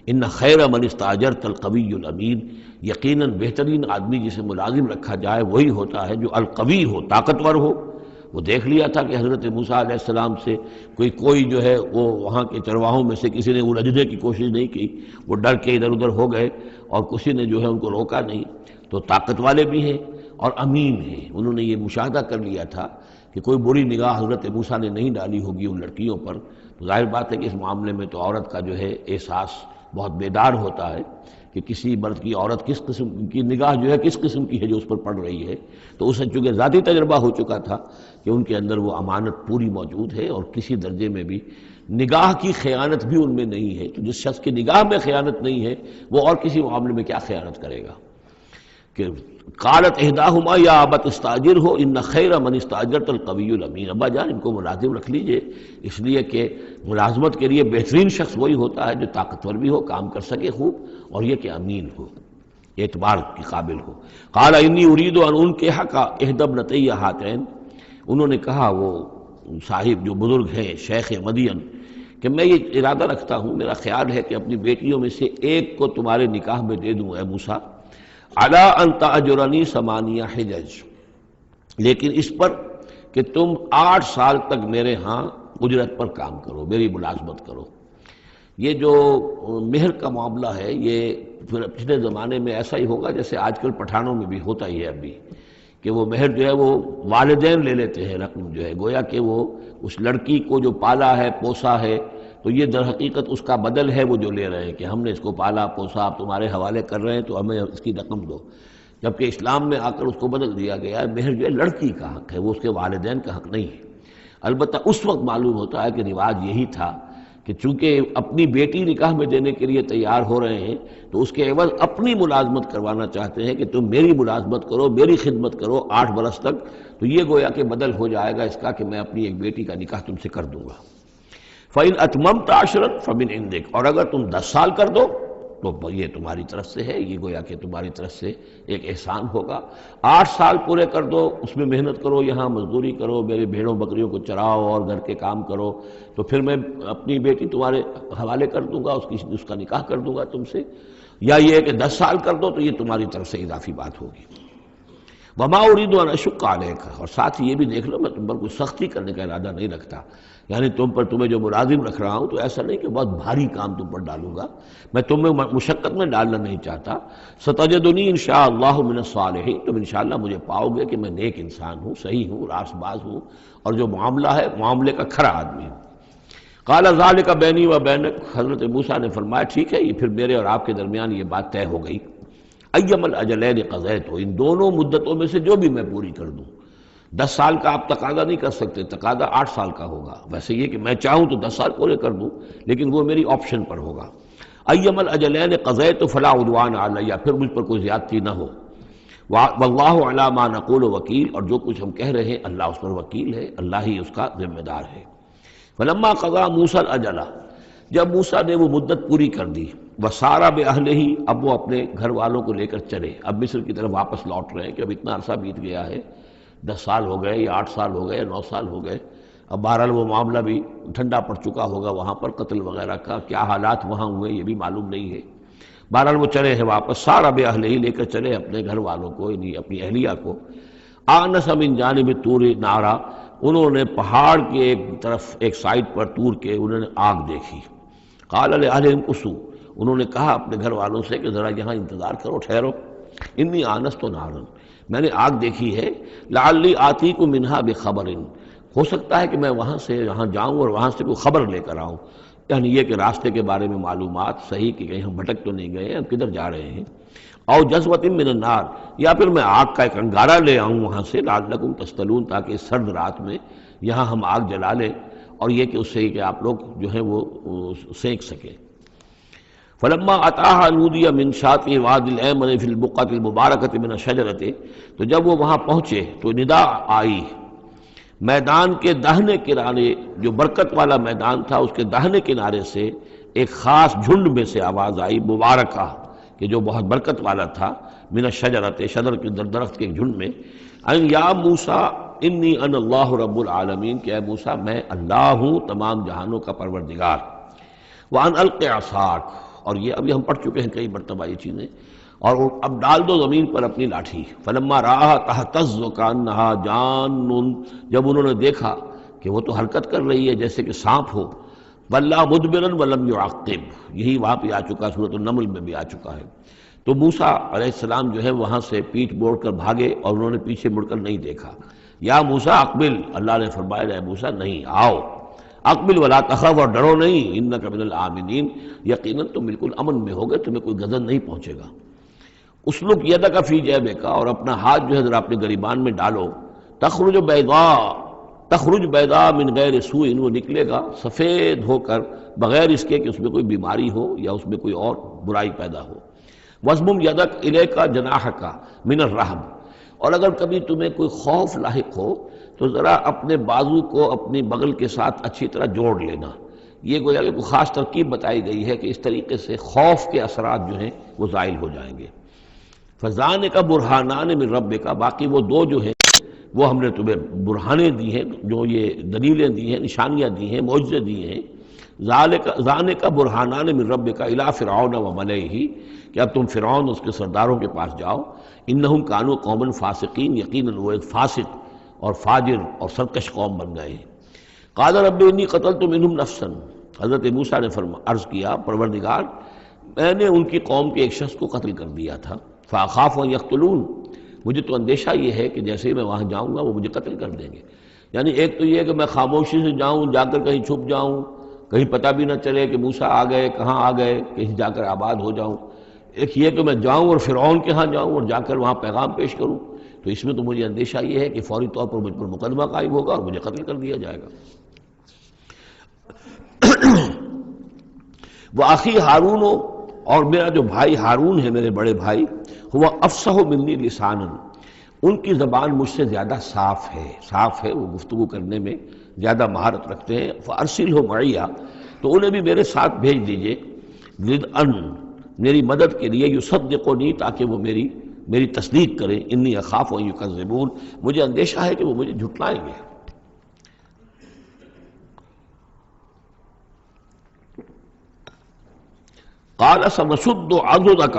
ان خیر من استاجرت القوی الامین، یقیناً بہترین آدمی جسے ملازم رکھا جائے وہی ہوتا ہے جو القوی ہو، طاقتور ہو۔ وہ دیکھ لیا تھا کہ حضرت موسیٰ علیہ السلام سے کوئی جو ہے وہ وہاں کے چرواہوں میں سے کسی نے الجھنے کی کوشش نہیں کی، وہ ڈر کے ادھر ادھر ہو گئے اور کسی نے جو ہے ان کو روکا نہیں۔ تو طاقت والے بھی ہیں اور امین ہیں، انہوں نے یہ مشاہدہ کر لیا تھا کہ کوئی بری نگاہ حضرت موسیٰ نے نہیں ڈالی ہوگی ان لڑکیوں پر۔ تو ظاہر بات ہے کہ اس معاملے میں تو عورت کا جو ہے احساس بہت بیدار ہوتا ہے کہ کسی مرد کی عورت کس قسم کی نگاہ جو ہے کس قسم کی ہے جو اس پر پڑ رہی ہے۔ تو اسے چونکہ ذاتی تجربہ ہو چکا تھا کہ ان کے اندر وہ امانت پوری موجود ہے اور کسی درجے میں بھی نگاہ کی خیانت بھی ان میں نہیں ہے۔ تو جس شخص کی نگاہ میں خیانت نہیں ہے وہ اور کسی معاملے میں کیا خیانت کرے گا؟ کہ قالت احداہما یا ابت استاجر ہو ان خیر من استاجرت القوی الامین، ابا جان ان کو ملازم رکھ لیجئے، اس لیے کہ ملازمت کے لیے بہترین شخص وہی ہوتا ہے جو طاقتور بھی ہو، کام کر سکے خوب، اور یہ کہ امین ہو، اعتبار کے قابل ہو۔ قال انی ارید ان انکحک احدی ابنتی ہاتین، انہوں نے کہا وہ صاحب جو بزرگ ہیں شیخ مدین کہ میں یہ ارادہ رکھتا ہوں، میرا خیال ہے کہ اپنی بیٹیوں میں سے ایک کو تمہارے نکاح میں دے دوں اے موسیٰ، علی ان تأجرنی ثمانیہ حجج، لیکن اس پر کہ تم 8 سال تک میرے ہاں اجرت پر کام کرو، میری ملازمت کرو۔ یہ جو مہر کا معاملہ ہے یہ پچھلے زمانے میں ایسا ہی ہوگا جیسے آج کل پٹھانوں میں بھی ہوتا ہی ہے ابھی، کہ وہ مہر جو ہے وہ والدین لے لیتے ہیں رقم جو ہے، گویا کہ وہ اس لڑکی کو جو پالا ہے پوسا ہے تو یہ در حقیقت اس کا بدل ہے وہ جو لے رہے ہیں کہ ہم نے اس کو پالا پوسا، آپ تمہارے حوالے کر رہے ہیں تو ہمیں اس کی رقم دو، جبکہ اسلام میں آ کر اس کو بدل دیا گیا ہے۔ مہر جو ہے لڑکی کا حق ہے، وہ اس کے والدین کا حق نہیں ہے۔ البتہ اس وقت معلوم ہوتا ہے کہ رواج یہی تھا کہ چونکہ اپنی بیٹی نکاح میں دینے کے لیے تیار ہو رہے ہیں تو اس کے عوض اپنی ملازمت کروانا چاہتے ہیں کہ تم میری ملازمت کرو، میری خدمت کرو 8 برس تک، تو یہ گویا کہ بدل ہو جائے گا اس کا کہ میں اپنی ایک بیٹی کا نکاح تم سے کر دوں گا۔ فَإِنْ أَتْمَمْتَ عَشْرًا فَمِنْ عِنْدِكَ، اور اگر تم 10 سال کر دو تو یہ تمہاری طرف سے ہے، یہ گویا کہ تمہاری طرف سے ایک احسان ہوگا۔ 8 سال پورے کر دو، اس میں محنت کرو، یہاں مزدوری کرو، میرے بھیڑوں بکریوں کو چراؤ اور گھر کے کام کرو، تو پھر میں اپنی بیٹی تمہارے حوالے کر دوں گا، اس کا نکاح کر دوں گا تم سے۔ یا یہ ہے کہ 10 سال کر دو تو یہ تمہاری طرف سے اضافی بات ہوگی۔ وما اريد ان اشق عليك، اور ساتھ ہی یہ بھی دیکھ لو میں تم پر کوئی سختی کرنے کا ارادہ نہیں رکھتا، یعنی تمہیں جو ملازم رکھ رہا ہوں تو ایسا نہیں کہ بہت بھاری کام تم پر ڈالوں گا، میں تمہیں مشقت میں ڈالنا نہیں چاہتا۔ ستجدنی انشاءاللہ من الصالحین، تم انشاءاللہ مجھے پاؤ گے کہ میں نیک انسان ہوں، صحیح ہوں، راست باز ہوں، اور جو معاملہ ہے معاملے کا کھرا آدمی ہوں۔ قال ذلك بینی و بینک، حضرت موسیٰ نے فرمایا ٹھیک ہے، یہ پھر میرے اور آپ کے درمیان یہ بات طے ہو گئی۔ ایم الاجلین قضیت، ان دونوں مدتوں میں سے جو بھی میں پوری کر دوں۔ 10 سال کا آپ تقاضا نہیں کر سکتے، تقاضا 8 سال کا ہوگا، ویسے یہ کہ میں چاہوں تو 10 سال پورے کر دوں لیکن وہ میری آپشن پر ہوگا۔ ایم الاجلین قضیت فلا عدوان علی، پھر مجھ پر کوئی زیادتی نہ ہو۔ واللہ علی ما نقول وکیل، اور جو کچھ ہم کہہ رہے ہیں اللہ اس پر وکیل ہے، اللہ ہی اس کا ذمہ دار ہے۔ فلما قضا موسیٰ الاجل، جب موسیٰ نے وہ مدت پوری کر دی، وسارا بأہلہ، اب وہ اپنے گھر والوں کو لے کر چلے، اب مصر کی طرف واپس لوٹ رہے ہیں کہ اب اتنا عرصہ بیت گیا ہے، 10 سال ہو گئے یا 8 سال ہو گئے یا 9 سال ہو گئے، اب بہرحال وہ معاملہ بھی ٹھنڈا پڑ چکا ہوگا، وہاں پر قتل وغیرہ کا کیا حالات وہاں ہوئے یہ بھی معلوم نہیں ہے۔ بہرحال وہ چلے ہیں واپس، سارا بأہلہ لے کر چلے اپنے گھر والوں کو، یعنی اپنی اہلیہ کو۔ آنس من جانب طور نارا، انہوں نے پہاڑ کے ایک طرف ایک سائڈ پر طور کے انہوں نے آگ دیکھی۔ قال لأہلہم کثوا، انہوں نے کہا اپنے گھر والوں سے کہ ذرا یہاں انتظار کرو، ٹھہرو، انی آنست نارا، میں نے آگ دیکھی ہے، لعلی آتیکم منہا بخبر، ہو سکتا ہے کہ میں وہاں سے یہاں جاؤں اور وہاں سے کوئی خبر لے کر آؤں، یعنی یہ کہ راستے کے بارے میں معلومات، صحیح کہ کہیں ہم بھٹک تو نہیں گئے، ہم کدھر جا رہے ہیں۔ او جذوۃ من النار، یا پھر میں آگ کا ایک انگارہ لے آؤں وہاں سے، لعلکم تصطلون، تاکہ اس سرد رات میں یہاں ہم آگ جلا لیں، اور یہ کہ اس سے کہ آپ لوگ جو ہے وہ سینک سکیں۔ فلما اتاها نودی من شاطئ الوادی الایمن فی البقعۃ المبارکۃ من الشجرۃ، تو جب وہ وہاں پہنچے تو ندا آئی میدان کے داہنے کنارے، جو برکت والا میدان تھا اس کے داہنے کنارے سے ایک خاص جھنڈ میں سے آواز آئی مبارکہ، کہ جو بہت برکت والا تھا، من الشجرۃ، شجر کے درخت کے جھنڈ میں، ان یا موسیٰ انی انا اللہ رب العالمین، کہ اے موسیٰ میں اللہ ہوں تمام جہانوں کا پروردگار، وان الق عصاک، اور یہ ابھی ہم پڑھ چکے ہیں کئی مرتبہ یہ چیزیں، اور اب ڈال دو زمین پر اپنی لاٹھی، فلما رآہا تہتز کانہا جان، جب انہوں نے دیکھا کہ وہ تو حرکت کر رہی ہے جیسے کہ سانپ ہو، ولا مدبرا ولم يعقب، یہی وہاں پہ آ چکا، سورۃ النمل میں بھی آ چکا ہے۔ تو موسیٰ علیہ السلام جو ہے وہاں سے پیٹھ موڑ کر بھاگے اور انہوں نے پیچھے مڑ کر نہیں دیکھا۔ یا موسیٰ اقبل، اللہ نے فرمایا اے موسیٰ نہیں، آؤ، اقبل ولا تخف، اور ڈرو نہیں، انک من الآمنین، یقیناً تم بالکل امن میں ہوگے، تمہیں کوئی غضب نہیں پہنچے گا۔ اسلک یدک فی جیبک، اور اپنا ہاتھ جو ہے ذرا اپنے گریبان میں ڈالو، تخرج بیضاء من غیر سوء، وہ نکلے گا سفید ہو کر بغیر اس کے کہ اس میں کوئی بیماری ہو یا اس میں کوئی اور برائی پیدا ہو۔ وَاضْمُمْ يَدَكَ إِلَيْكَ جَنَاحَكَ مِنَ الرَّهْبِ، اور اگر کبھی تمہیں کوئی خوف لاحق ہو تو ذرا اپنے بازو کو اپنی بغل کے ساتھ اچھی طرح جوڑ لینا۔ یہ گویا کہ کوئی خاص ترکیب بتائی گئی ہے کہ اس طریقے سے خوف کے اثرات جو ہیں وہ زائل ہو جائیں گے۔ فَذَانِكَ بُرْهَانَانِ مِن رَبِّكَ، باقی وہ دو جو ہیں وہ ہم نے تمہیں برہانیں دی ہیں، جو یہ دلیلیں دی ہیں، نشانیاں دی ہیں، معجزے دیے ہیں۔ ذَانِكَ بُرْهَانَانِ مِن رَبِّكَ إِلَىٰ فِرْعَوْنَ وَمَلَئِهِ، کہ اب تم فرعون اس کے سرداروں کے پاس جاؤ، انہم کانوا قوما فاسقین، یقیناً وہ ایک فاسق اور فاجر اور سرکش قوم بن گئے ہیں۔ قال رب انی قتلت منہم نفسا، حضرت موسیٰ نے عرض کیا پروردگار میں نے ان کی قوم کے ایک شخص کو قتل کر دیا تھا، فاخاف ان یقتلون، مجھے تو اندیشہ یہ ہے کہ جیسے ہی میں وہاں جاؤں گا وہ مجھے قتل کر دیں گے۔ یعنی ایک تو یہ کہ میں خاموشی سے جاؤں، جا کر کہیں چھپ جاؤں، کہیں پتہ بھی نہ چلے کہ موسیٰ آ گئے، کہاں آ گئے، کہیں جا کر آباد ہو جاؤں۔ ایک یہ کہ میں جاؤں اور فرعون کے ہاں جاؤں اور جا کر وہاں پیغام پیش کروں، تو اس میں تو مجھے اندیشہ یہ ہے کہ فوری طور پر مجھ پر مقدمہ قائم ہوگا اور مجھے قتل کر دیا جائے گا۔ وَأَخِي ہارون، اور میرا جو بھائی ہارون ہے، میرے بڑے بھائی، ہوا افصح منی لسانا، ان کی زبان مجھ سے زیادہ صاف ہے، وہ گفتگو کرنے میں زیادہ مہارت رکھتے ہیں۔ فَأَرْسِلْهُ مَعِيَّ، تو انہیں بھی میرے ساتھ بھیج دیجئے، رِدْءً، میری مدد کے لیے، یصدقنی، تاکہ وہ میری تصدیق کریں، انی اخاف ان یکذبون، مجھے اندیشہ ہے کہ وہ مجھے جھٹلائیں گے۔ قال سنشد عضدک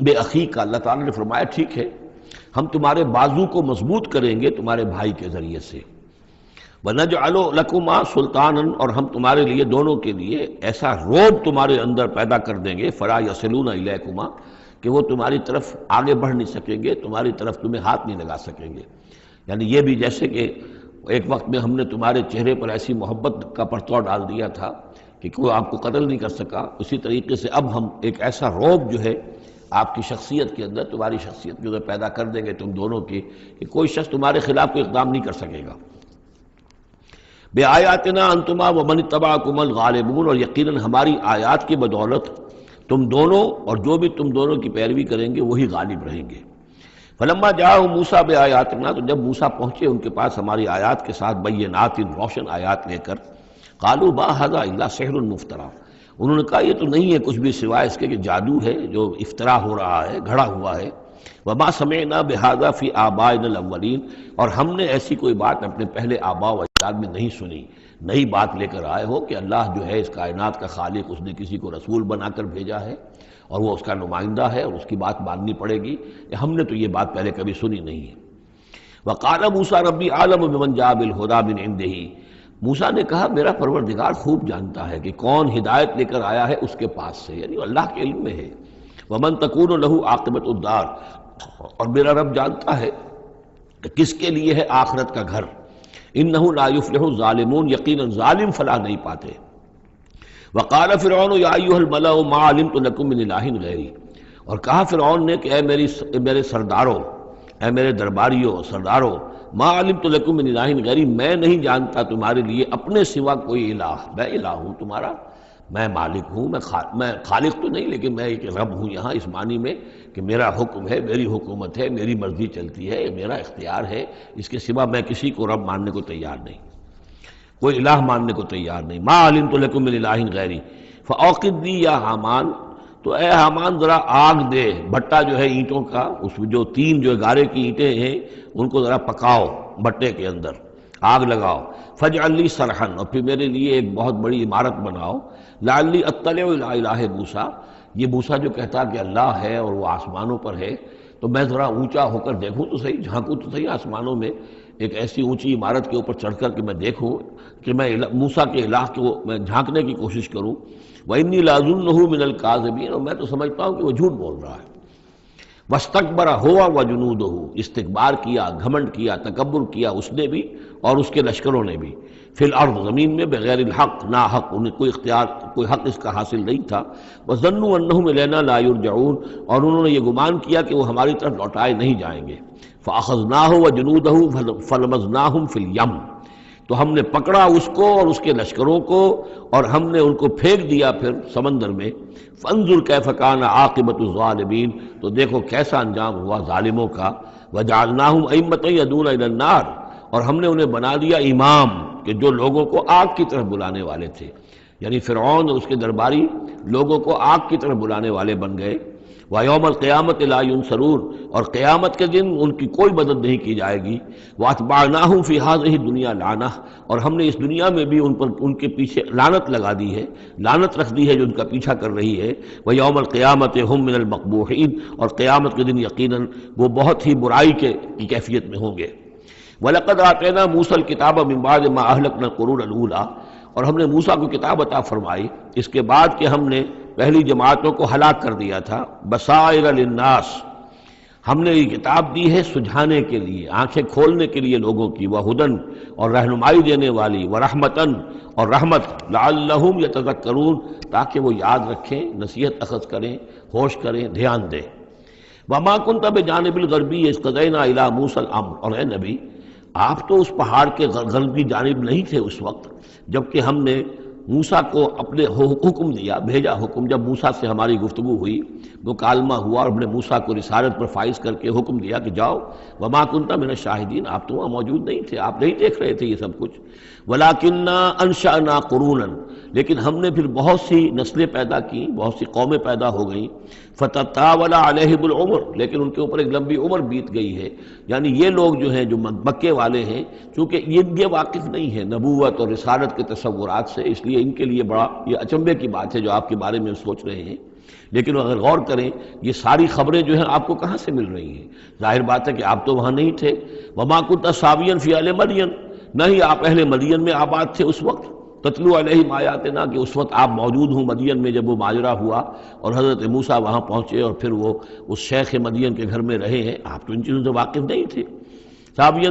باخیک، اللہ تعالیٰ نے فرمایا ٹھیک ہے ہم تمہارے بازو کو مضبوط کریں گے تمہارے بھائی کے ذریعے سے۔ وَنَجْعَلُ لَكُمَا سُلْطَانًا، اور ہم تمہارے لیے دونوں کے لیے ایسا روب تمہارے اندر پیدا کر دیں گے، فَلَا يَصِلُونَ إِلَيْكُمَا، کہ وہ تمہاری طرف آگے بڑھ نہیں سکیں گے، تمہاری طرف تمہیں ہاتھ نہیں لگا سکیں گے۔ یعنی یہ بھی جیسے کہ ایک وقت میں ہم نے تمہارے چہرے پر ایسی محبت کا پرتو ڈال دیا تھا کہ کوئی آپ کو قتل نہیں کر سکا، اسی طریقے سے اب ہم ایک ایسا روب جو ہے آپ کی شخصیت کے اندر، تمہاری شخصیت کے اندر پیدا کر دیں گے تم دونوں کی، کہ کوئی شخص تمہارے خلاف کوئی اقدام نہیں کر سکے گا۔ بِآیاتنا انتما ومن اتبعکم الغالبون، اور یقیناً ہماری آیات کی بدولت تم دونوں اور جو بھی تم دونوں کی پیروی کریں گے وہی غالب رہیں گے۔ فلما جاءهم موسیٰ بآیاتنا، تو جب موسیٰ پہنچے ان کے پاس ہماری آیات کے ساتھ، بینات، روشن آیات لے کر، قالوا ما ھذا الا سحر مفترى، انہوں نے کہا یہ تو نہیں ہے کچھ بھی سوائے اس کے کہ جادو ہے جو افطرا ہو رہا ہے، گھڑا ہوا ہے۔ وما سمعنا بہذا فی آبائنا الاولین، اور ہم نے ایسی کوئی بات اپنے پہلے آباء و اجداد میں نہیں سنی۔ نئی بات لے کر آئے ہو کہ اللہ جو ہے اس کائنات کا خالق، اس نے کسی کو رسول بنا کر بھیجا ہے اور وہ اس کا نمائندہ ہے اور اس کی بات ماننی پڑے گی، ہم نے تو یہ بات پہلے کبھی سنی نہیں ہے۔ وقال موسیٰ ربی اعلم بمن جاء بالہدی من عنده، موسیٰ نے کہا میرا پروردگار خوب جانتا ہے کہ کون ہدایت لے کر آیا ہے اس کے پاس سے، یعنی اللہ کے علم میں ہے۔ ومن تکون له عاقبۃ الدار، اور میرا رب جانتا ہے کہ کس کے لیے ہے آخرت کا گھر۔ انہ لا یفلح الظالمون، یقیناً ظالم فلاح نہیں پاتے۔ وقال فرعون یا ایھا الملأ ما علمت لکم من الہ غیری، اور کہا فرعون نے کہ اے میرے سرداروں، اے میرے درباریوں سرداروں، ما علمت لکم من الہ غیری، میں نہیں جانتا تمہارے لیے اپنے سوا کوئی الہ، میں الہ ہوں تمہارا، میں مالک ہوں، میں خالق تو نہیں لیکن میں ایک رب ہوں یہاں، اس معنی میں کہ میرا حکم ہے، میری حکومت ہے، میری مرضی چلتی ہے، میرا اختیار ہے، اس کے سوا میں کسی کو رب ماننے کو تیار نہیں، کوئی الہ ماننے کو تیار نہیں۔ ما علمت لکم من الہ غیری فاوقد لی یا حامان، تو اے حامان ذرا آگ دے، بھٹا جو ہے اینٹوں کا، اس میں جو تین جو گارے کی اینٹیں ہیں ان کو ذرا پکاؤ بھٹے کے اندر، آگ لگاؤ، فاجعل لی صرحا، اور پھر میرے لیے ایک بہت بڑی عمارت بناؤ، لعلی اطلع الی الہ موسیٰ، یہ موسیٰ جو کہتا کہ اللہ ہے اور وہ آسمانوں پر ہے، تو میں ذرا اونچا ہو کر دیکھوں تو صحیح، جھانکوں تو صحیح آسمانوں میں، ایک ایسی اونچی عمارت کے اوپر چڑھ کر کے میں دیکھوں کہ میں موسیٰ کے الہ کو میں جھانکنے کی کوشش کروں۔ وَإِنِّي لَأَظُنُّهُ مِنَ الْكَاذِبِينَ، اور میں تو سمجھتا ہوں کہ وہ جھوٹ بول رہا ہے۔ وَاسْتَكْبَرَ هُوَ وَجُنُودُهُ، استکبار کیا، گھمنڈ کیا، تکبر کیا اس نے بھی اور اس کے لشکروں نے بھی، فی الارض، زمین میں، بغیر الحق، نا حق، انہیں کوئی اختیار، کوئی حق اس کا حاصل نہیں تھا۔ وَظَنُّوا أَنَّهُمْ إِلَيْنَا لَا يُرْجَعُونَ، اور انہوں نے یہ گمان کیا کہ وہ ہماری طرف لوٹائے نہیں جائیں گے۔ فَأَخَذْنَاهُ وَجُنُودَهُ فَلَمَزْنَاهُمْ فِي الْيَمِّ، تو ہم نے پکڑا اس کو اور اس کے لشکروں کو اور ہم نے ان کو پھینک دیا پھر سمندر میں۔ فانظر کیف کان عاقبۃ الظالمین، تو دیکھو کیسا انجام ہوا ظالموں کا۔ وجعلناہم ائمۃ یدعون الی النار، اور ہم نے انہیں بنا دیا امام کہ جو لوگوں کو آگ کی طرف بلانے والے تھے، یعنی فرعون اور اس کے درباری لوگوں کو آگ کی طرف بلانے والے بن گئے۔ وَيَوْمَ الْقِيَامَةِ لَا يُنصَرُونَ، اور قیامت کے دن ان کی کوئی مدد نہیں کی جائے گی۔ وَأَتْبَعْنَاهُمْ فِي هَذِهِ الدُّنْيَا لَعْنَةً، اور ہم نے اس دنیا میں بھی ان پر، ان کے پیچھے لعنت لگا دی ہے، لعنت رکھ دی ہے جو ان کا پیچھا کر رہی ہے۔ وَيَوْمَ الْقِيَامَةِ هُمْ مِنَ الْمَقْبُوحِينَ، اور قیامت کے دن یقیناً وہ بہت ہی برائی کی کیفیت میں ہوں گے۔ وَلَقَدْ آتَيْنَا مُوسَى الْكِتَابَ مِن بَعْدِ مَا أَهْلَكْنَا الْقُرُونَ الْأُولَىٰ، اور ہم نے موسیٰ کو کتاب عطا فرمائی اس کے بعد کہ ہم نے پہلی جماعتوں کو ہلاک کر دیا تھا۔ بصائر للناس، ہم نے یہ کتاب دی ہے سجھانے کے لیے، آنکھیں کھولنے کے لیے لوگوں کی، وہدن، اور رہنمائی دینے والی، ورحمتن، اور رحمت، لعلہم یتذکرون، تاکہ وہ یاد رکھیں، نصیحت اخذ کریں، ہوش کریں، دھیان دیں۔ وما کنت بجانب الغربی اذ قضینا الی موسیٰ الامر، اور اے نبی آپ تو اس پہاڑ کے غربی جانب نہیں تھے اس وقت جبکہ ہم نے موسیٰ کو اپنے حکم دیا، بھیجا حکم، جب موسیٰ سے ہماری گفتگو ہوئی، مکالمہ ہوا، اور ہم نے موسیٰ کو رسالت پر فائز کر کے حکم دیا کہ جاؤ۔ وما کنت من الشاہدین، آپ تو وہاں موجود نہیں تھے، آپ نہیں دیکھ رہے تھے یہ سب کچھ۔ ولکننا انشأنا قرونا، لیکن ہم نے پھر بہت سی نسلیں پیدا کی، بہت سی قومیں پیدا ہو گئیں۔ فتطاول علیہم العمر، لیکن ان کے اوپر ایک لمبی عمر بیت گئی ہے، یعنی یہ لوگ جو ہیں جو مکے والے ہیں، چونکہ یہ واقف نہیں ہے نبوت اور رسالت کے تصورات سے، اس لیے ان کے لیے بڑا یہ اچنبے کی بات ہے جو آپ کے بارے میں سوچ رہے ہیں۔ لیکن اگر غور کریں یہ ساری خبریں جو ہیں آپ کو کہاں سے مل رہی ہیں؟ ظاہر بات ہے کہ آپ تو وہاں نہیں تھے۔ وما كنت ساويا في اهل مدين، نہ ہی آپ اہل مدین میں آباد تھے اس وقت۔ تتلو علیہم آیاتنا، کہ اس وقت آپ موجود ہوں مدین میں جب وہ ماجرا ہوا اور حضرت موسیٰ وہاں پہنچے اور پھر وہ اس شیخ مدین کے گھر میں رہے ہیں، آپ تو ان چیزوں سے واقف نہیں تھے۔ ساویا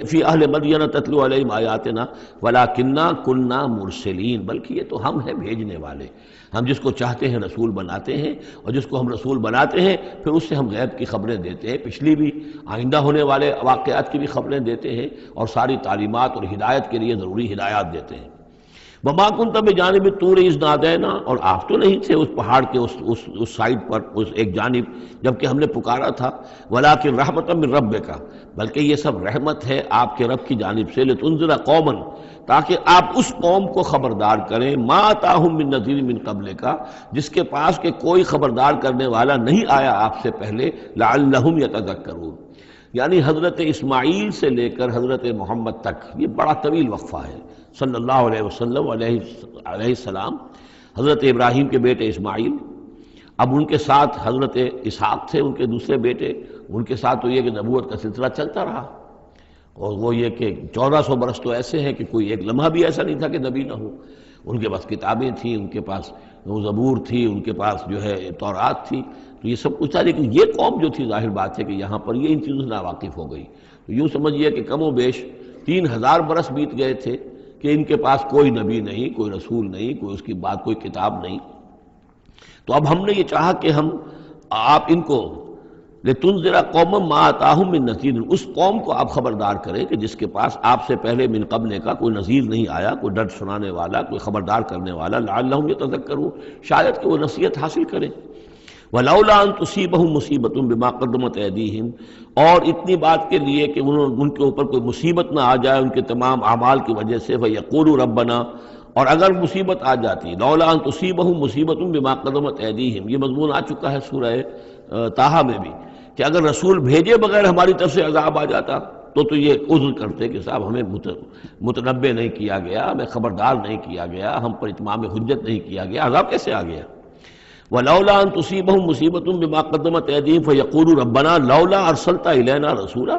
فی اہل مدین تتلو علیہم آیاتنا ولکننا کننا مرسلین، بلکہ یہ تو ہم ہیں بھیجنے والے، ہم جس کو چاہتے ہیں رسول بناتے ہیں، اور جس کو ہم رسول بناتے ہیں پھر اس سے ہم غیب کی خبریں دیتے ہیں، پچھلی بھی آئندہ ہونے والے واقعات کی بھی خبریں دیتے ہیں، اور ساری تعلیمات اور ہدایت کے لیے ضروری ہدایات دیتے ہیں۔ وما كنت بجانب الطور اذ نادینا، اور آپ تو نہیں تھے اس پہاڑ کے اس سائڈ پر، اس ایک جانب جب کہ ہم نے پکارا تھا۔ ولکن رحمۃ من ربک، بلکہ یہ سب رحمت ہے آپ کے رب کی جانب سے، لتنذر قوما، تاکہ آپ اس قوم کو خبردار کریں، ما اتاہم من نذیر من قبلک، جس کے پاس کہ کوئی خبردار کرنے والا نہیں آیا آپ سے پہلے، لعلہم یتذکرون، یعنی حضرت اسماعیل سے لے کر حضرت محمد تک یہ بڑا طویل وقفہ ہے۔ صلی اللہ علیہ وسلم علیہ السلام، حضرت ابراہیم کے بیٹے اسماعیل، اب ان کے ساتھ حضرت اسحاق تھے ان کے دوسرے بیٹے، ان کے ساتھ تو یہ کہ نبوت کا سلسلہ چلتا رہا، اور وہ یہ کہ 1400 برس تو ایسے ہیں کہ کوئی ایک لمحہ بھی ایسا نہیں تھا کہ نبی نہ ہو۔ ان کے پاس کتابیں تھیں، ان کے پاس زبور تھی، ان کے پاس جو ہے تورات تھی، تو یہ سب کچھ تھا، لیکن یہ قوم جو تھی ظاہر بات ہے کہ یہاں پر یہ ان چیزوں سے ناواقف ہو گئی۔ تو یوں سمجھیے کہ کم و بیش 3000 برس بیت گئے تھے کہ ان کے پاس کوئی نبی نہیں، کوئی رسول نہیں، کوئی اس کی بات کوئی کتاب نہیں۔ تو اب ہم نے یہ چاہا کہ ہم آپ ان کو لتنذر قوما ما آتاہم من نذیر، اس قوم کو آپ خبردار کریں کہ جس کے پاس آپ سے پہلے من قبل کا کوئی نذیر نہیں آیا، کوئی ڈر سنانے والا، کوئی خبردار کرنے والا، لعلہم یتذکرون، شاید کہ وہ نصیحت حاصل کریں۔ وَلَوْلَا أَن تُصِيبَهُم مُّصِيبَةٌ بِمَا قَدَّمَتْ أَيْدِيهِمْ، اور اتنی بات کے لیے کہ ان کے اوپر کوئی مصیبت نہ آ جائے ان کے تمام اعمال کی وجہ سے، فَيَقُولُوا رَبَّنَا، اور اگر مصیبت آ جاتی، لولا ان تصیبہم مصیبۃ بما قدمت ایدیہم، یہ مضمون آ چکا ہے سورہ طٰہٰ میں بھی، کہ اگر رسول بھیجے بغیر ہماری طرف سے عذاب آ جاتا تو یہ عذر کرتے کہ صاحب ہمیں متنبع نہیں کیا گیا، ہمیں خبردار نہیں کیا گیا، ہم پر اتمام حجت نہیں کیا گیا، عذاب کیسے آ گیا؟ وَلَوْلَا أَن تُصِيبَهُم مُّصِيبَةٌ بِمَا قَدَّمَتْ أَيْدِيهِمْ فَيَقُولُوا رَبَّنَا لَوْلَا أَرْسَلْتَ إِلَيْنَا رَسُولًا،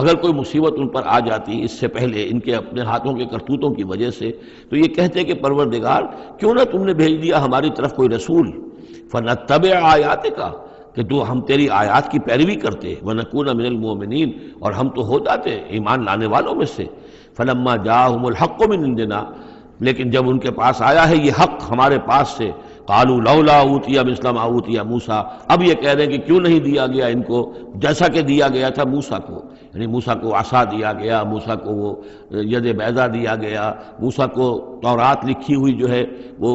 اگر کوئی مصیبت ان پر آ جاتی اس سے پہلے ان کے اپنے ہاتھوں کے کرتوتوں کی وجہ سے، تو یہ کہتے کہ پروردگار کیوں نہ تم نے بھیج دیا ہماری طرف کوئی رسول، فَنَتَّبِعَ آیَاتِکَ، کہ تو ہم تیری آیات کی پیروی کرتے، وَنَكُونَ مِنَ الْمُؤْمِنِينَ، اور ہم تو ہو جاتے ایمان لانے والوں میں سے۔ فَلَمَّا جَاءَهُمُ الْحَقُّ مِنْ عِنْدِنَا، لیکن جب ان کے پاس آیا ہے یہ حق ہمارے پاس سے، قالوا لولا اوتي مثل ما اوتي موسیٰ، اب یہ کہہ رہے ہیں کہ کیوں نہیں دیا گیا ان کو جیسا کہ دیا گیا تھا موسیٰ کو، یعنی موسیٰ کو عصا دیا گیا، موسیٰ کو وہ ید بیضا دیا گیا، موسیٰ کو تورات لکھی ہوئی جو ہے وہ